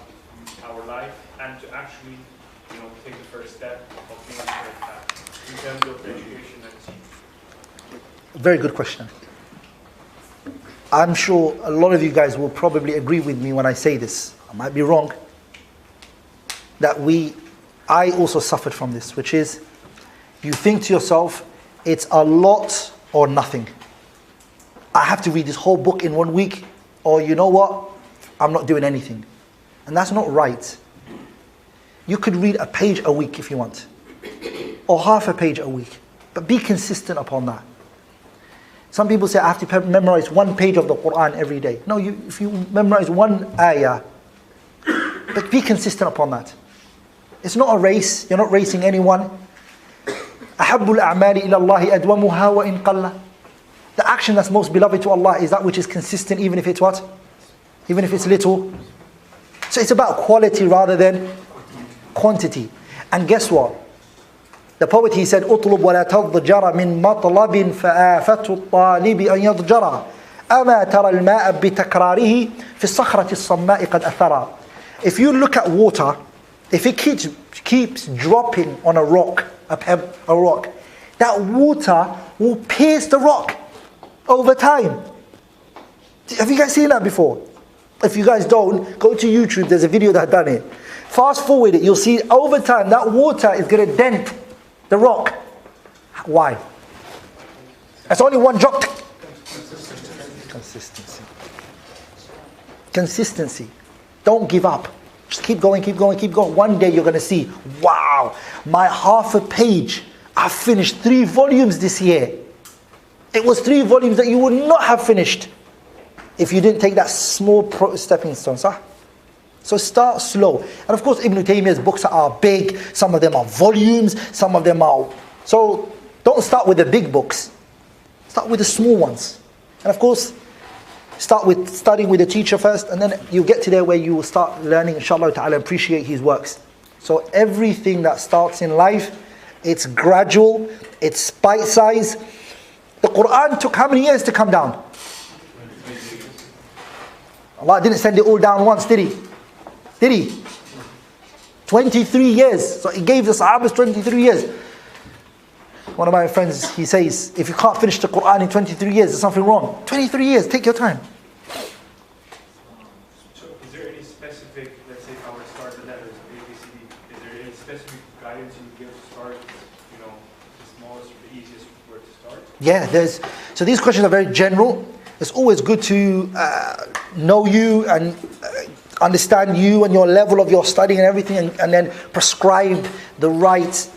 our life and to actually, you know, take the first step of being on the right path in terms of education and teaching? Very good question. I'm sure a lot of you guys will probably agree with me when I say this. I might be wrong. That I also suffered from this, which is, you think to yourself, it's a lot or nothing. I have to read this whole book in 1 week, or you know what, I'm not doing anything. And that's not right. You could read a page a week if you want, or half a page a week. But be consistent upon that. Some people say, I have to memorize 1 page of the Qur'an every day. No, if you memorize 1 ayah, but be consistent upon that. It's not a race, you're not racing anyone. أَحَبُّ الْأَعْمَالِ إِلَى اللَّهِ أَدْوَمُهَا وَإِنْ قَلَّ. The action that's most beloved to Allah is that which is consistent, even if it's what? Even if it's little. So it's about quality rather than quantity. And guess what? The poet, he said, اطلب ولا تضجر من مطلب فآفة الطالب أن يضجر أما ترى الماء بتكراره في الصخرة الصماء قد أثرا. If you look at water, if it keeps dropping on a rock, a rock, that water will pierce the rock over time. Have you guys seen that before? If you guys don't, go to YouTube, there's a video that done it. Fast forward it, you'll see over time that water is going to dent the rock. Why? It's only one drop. Consistency. Consistency. Don't give up. Just keep going, keep going, keep going. One day you're going to see, wow, my half a page, I finished 3 volumes this year. It was 3 volumes that you would not have finished if you didn't take that small stepping stone. So start slow. And of course, Ibn Taymiyyah's books are big. Some of them are volumes. Some of them are... So don't start with the big books. Start with the small ones. And of course, start with studying with a teacher first. And then you get to there where you will start learning, inshallah ta'ala, appreciate his works. So everything that starts in life, it's gradual. It's bite-sized. The Qur'an took how many years to come down? Allah didn't send it all down once, did He? Did He? 23 years. So He gave the Sahabas 23 years. One of my friends, he says, if you can't finish the Qur'an in 23 years, there's something wrong. 23 years, take your time. So is there any specific, let's say if I were to start the letters of A, B, C, D, is there any specific guidance you give to start, the smallest or the easiest where to start? Yeah, so these questions are very general. It's always good to know you and understand you and your level of your studying and everything, and then prescribe the right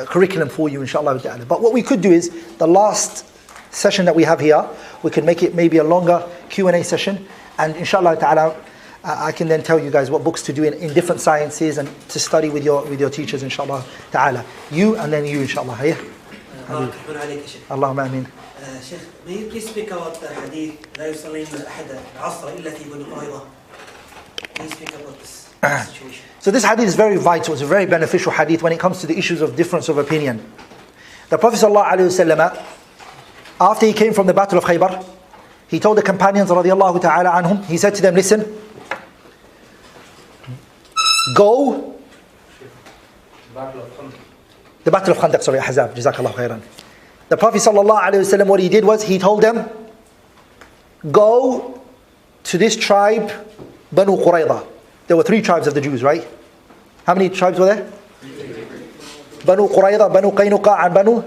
curriculum for you, inshallah ta'ala. But what we could do is, the last session that we have here, we could make it maybe a longer Q&A session, and inshallah ta'ala, I can then tell you guys what books to do in different sciences and to study with your teachers, inshallah ta'ala. You and then you, inshallah. Yeah? Allahumma ameen. Sheikh, may you please speak about the hadith لا يصلين أحد العصر إلا في بني قريظة. Please speak about this situation. So this hadith is very vital, it's a very beneficial hadith when it comes to the issues of difference of opinion. The Prophet ﷺ, after he came from the battle of Khaybar, he told the companions radiallahu ta'ala anhum, he said to them, listen, go, the battle of Khandaq, sorry, Ahzab, Jazakallah khairan. The Prophet ﷺ, what he did was, he told them, go to this tribe, Banu Qurayza. There were 3 tribes of the Jews, right? How many tribes were there? Banu Qurayza, Banu Qaynuqa, and Banu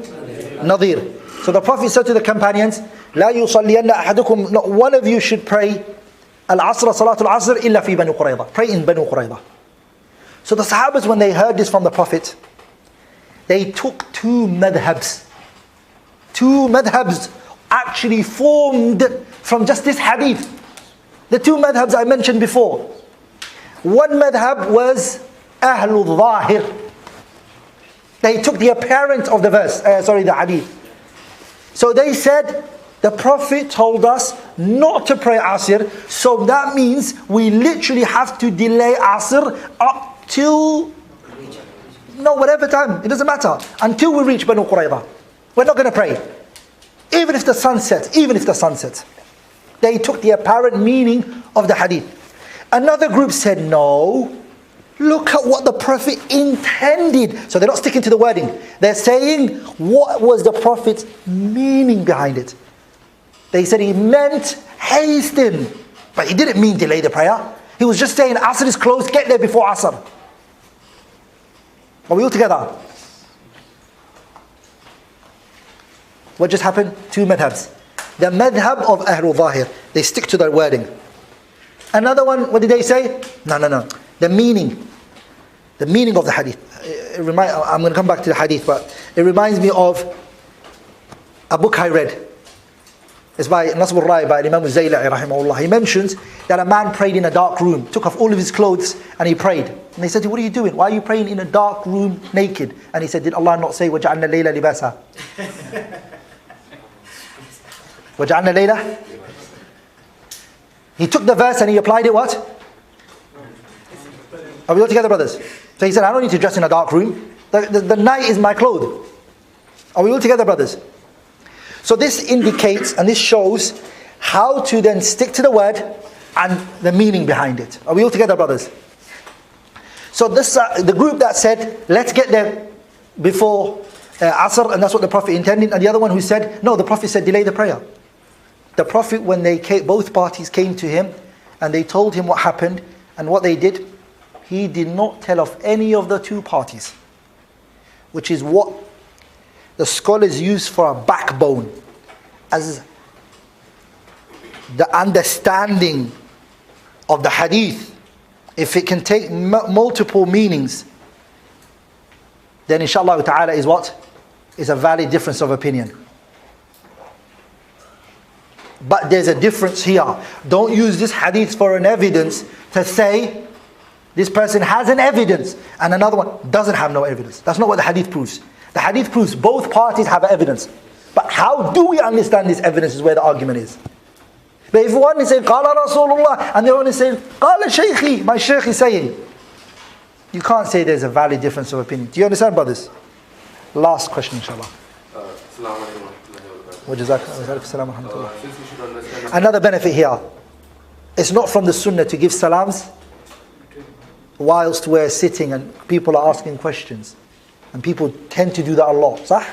Nadir. So the Prophet said to the companions, لا يصلين أحدكم, not one of you should pray Al-Asr, Salatul Asr, إلا في Banu Qurayza. Pray in Banu Qurayza. So the Sahabas, when they heard this from the Prophet, they took 2 madhabs. 2 madhabs actually formed from just this hadith. The 2 madhabs I mentioned before. One madhab was Ahlul Zahir. They took the apparent of the verse, the hadith. So they said, the Prophet told us not to pray Asr, so that means we literally have to delay Asr up till, whatever time, it doesn't matter, until we reach Banu Qurayza. We're not going to pray. Even if the sun sets. They took the apparent meaning of the hadith. Another group said, no, look at what the Prophet intended. So they're not sticking to the wording. They're saying, what was the Prophet's meaning behind it? They said he meant hasten. But he didn't mean delay the prayer. He was just saying, Asr is close, get there before Asr. Are we all together? What just happened? 2 madhabs. The madhab of Ahlul Zahir, they stick to their wording. Another one, what did they say? No. The meaning of the hadith. I'm going to come back to the hadith, but it reminds me of a book I read. It's by 𝘊𝘩𝘦𝘤𝘬 by Imam al-Zayla'i rahimahullah. He mentions that a man prayed in a dark room, took off all of his clothes and he prayed. And they said to him, what are you doing? Why are you praying in a dark room naked? And he said, did Allah not say, وَجَعَلْنَا اللَّيْلَ لِبَاسًا? وَجَعَلْنَا اللَّيْلَ? He took the verse and he applied it what? Are we all together, brothers? So he said, I don't need to dress in a dark room. The night is my clothes. Are we all together, brothers? So this indicates and this shows how to then stick to the word and the meaning behind it. Are we all together, brothers? So this the group that said, let's get there before Asr, and that's what the Prophet intended. And the other one who said, no, the Prophet said, delay the prayer. The Prophet, when they came, both parties came to him and they told him what happened and what they did, he did not tell of any of the two parties, which is what the scholars use for a backbone as the understanding of the hadith. If it can take multiple meanings, then inshallah ta'ala is what? Is a valid difference of opinion. But there's a difference here. Don't use this hadith for an evidence to say this person has an evidence and another one doesn't have no evidence. That's not what the hadith proves. The hadith proves both parties have evidence. But how do we understand this evidence is where the argument is. But if one is saying, قَالَ رَسُولُ اللَّهِ, and the other is saying, قَالَ شَيْخِي, my shaykh is saying, you can't say there's a valid difference of opinion. Do you understand, brothers? Last question, inshallah. Another benefit here. It's not from the sunnah to give salams whilst we're sitting and people are asking questions. And people tend to do that a lot. Sah?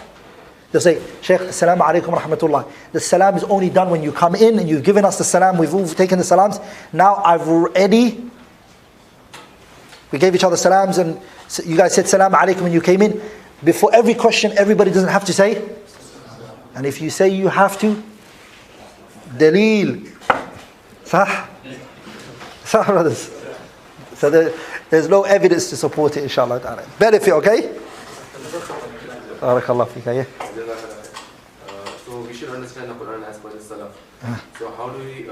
They'll say, Shaykh, assalamu alaikum wa rahmatullah. The salam is only done when you come in and you've given us the salam, we've all taken the salams. Now I've already, we gave each other salams and you guys said salam alaikum when you came in. Before every question, everybody doesn't have to say. And if you say you have to, daleel. Sah? Sah, brothers? So there's no evidence to support it, inshallah ta'ala. Benefit, okay? Barakallah fika, yeah. So we should understand the Qur'an as per the Salaf. So how do we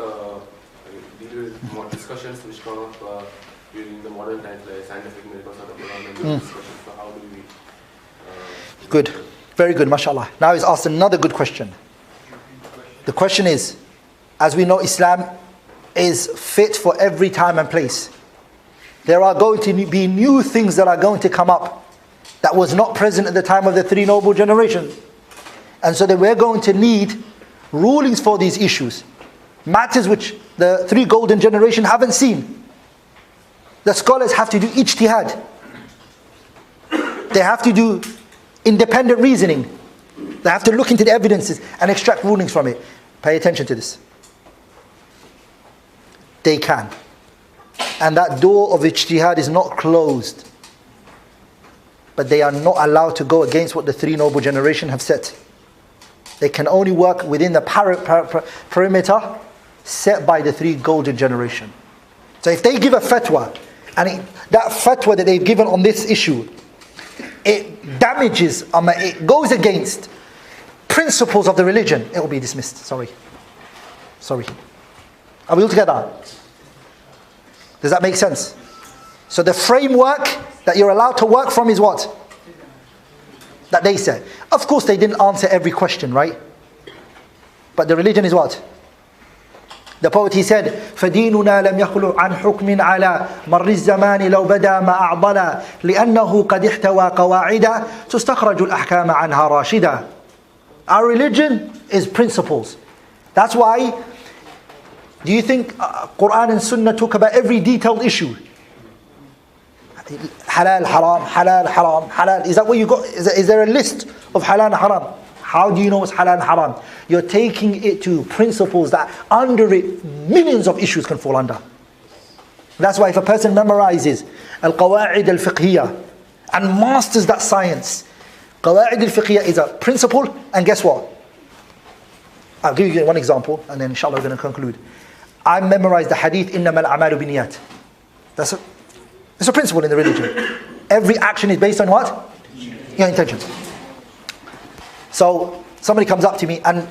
deal with more discussions which come up during the modern times, like scientific miracles of the Qur'an and discussions? So how do we... Good. Very good, mashallah. Now he's asked another good question. The question is, as we know, Islam is fit for every time and place. There are going to be new things that are going to come up that was not present at the time of the three noble generations. And so that we're going to need rulings for these issues. Matters which the three golden generation haven't seen. The scholars have to do ijtihad. They have to do independent reasoning. They have to look into the evidences and extract rulings from it. Pay attention to this. They can. And that door of ijtihad is not closed. But they are not allowed to go against what the three noble generation have set. They can only work within the perimeter set by the three golden generation. So if they give a fatwa, and that fatwa that they've given on this issue, it damages, it goes against principles of the religion, it will be dismissed. Sorry. Are we all together? Does that make sense? So the framework that you're allowed to work from is what? That they said. Of course they didn't answer every question, right? But the religion is what? The poet, he said, فَدِينُنَا لَمْ يَخْلُ عَنْ حُكْمٍ عَلَى مَرِّ الزَّمَانِ لَوْ بَدَى مَا أَعْضَلَ لِأَنَّهُ قَدْ احْتَوَى قَوَاعِدَ تُسْتَخْرَجُ الْأَحْكَامَ عَنْهَا رَاشِدًا. Our religion is principles. That's why, do you think Qur'an and Sunnah talk about every detailed issue? Halal, haram, halal, haram, halal. Is that what you got? Is there a list of halal and haram? How do you know what's halal and haram? You're taking it to principles that under it, millions of issues can fall under. That's why if a person memorizes al-Qawa'id al-Fiqhiyya and masters that science, Qawa'id al-Fiqhiyya is a principle, and guess what? I'll give you one example, and then inshallah we're going to conclude. I memorized the hadith, إِنَّمَا الْأَعْمَالُ بِالنِّيَّاتِ. It's a principle in the religion. Every action is based on what? Your intentions. So Somebody comes up to me, and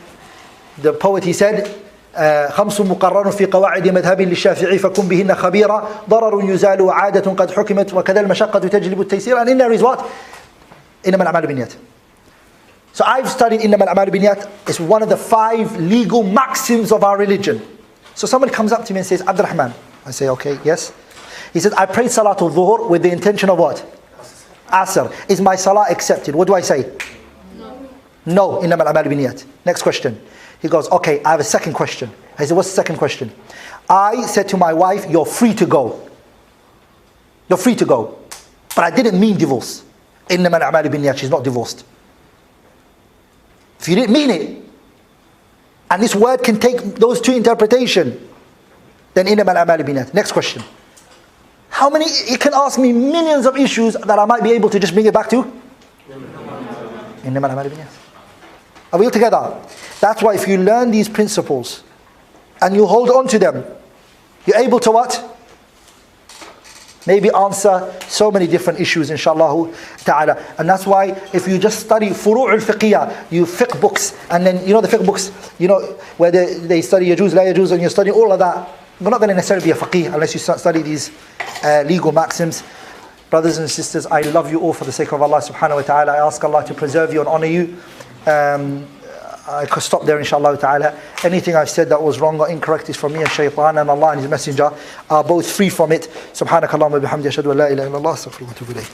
the poet, he said, خمس مقرر في قواعد مذهب للشافعي فكن بهن خبيرا ضرر يزال وعادة قد حكمت وكذا المشقة تجلب التيسير. And in there is what? إنما الأعمال بالنيات. So I've studied إنما الأعمال بالنيات. It's one of the 5 legal maxims of our religion. So somebody comes up to me and says, Abdurahman. I say, okay, yes. He says, I prayed Salatul Dhuhr with the intention of what? Asr. Is my salah accepted? What do I say? No. إنما الأعمال بالنيات. Next question. He goes, okay, I have a second question. I said, what's the second question? I said to my wife, you're free to go. You're free to go. But I didn't mean divorce. إنما الأعمال بالنيات. She's not divorced. If you didn't mean it, and this word can take those 2 interpretations, then إنما الأعمال بالنيات. Next question. How many, you can ask me millions of issues that I might be able to just bring it back to? إنما الأعمال بالنيات. Are we all together? That's why if you learn these principles and you hold on to them, you're able to what? Maybe answer so many different issues, inshallah ta'ala. And that's why if you just study furu'ul fiqhiyah, you fiqh books, and then you know the fiqh books, you know, where they study yajuz, la yajuz, and you study all of that, we're not going to necessarily be a faqih unless you study these legal maxims. Brothers and sisters, I love you all for the sake of Allah subhanahu wa ta'ala. I ask Allah to preserve you and honor you. I could stop there, inshallah ta'ala. Anything I've said that was wrong or incorrect is from me and shaitan, and Allah and His Messenger are both free from it. Subhanakallahumma bihamdi ashhadu an la ilaha illallah astaghfiruka wa atubu ilayk.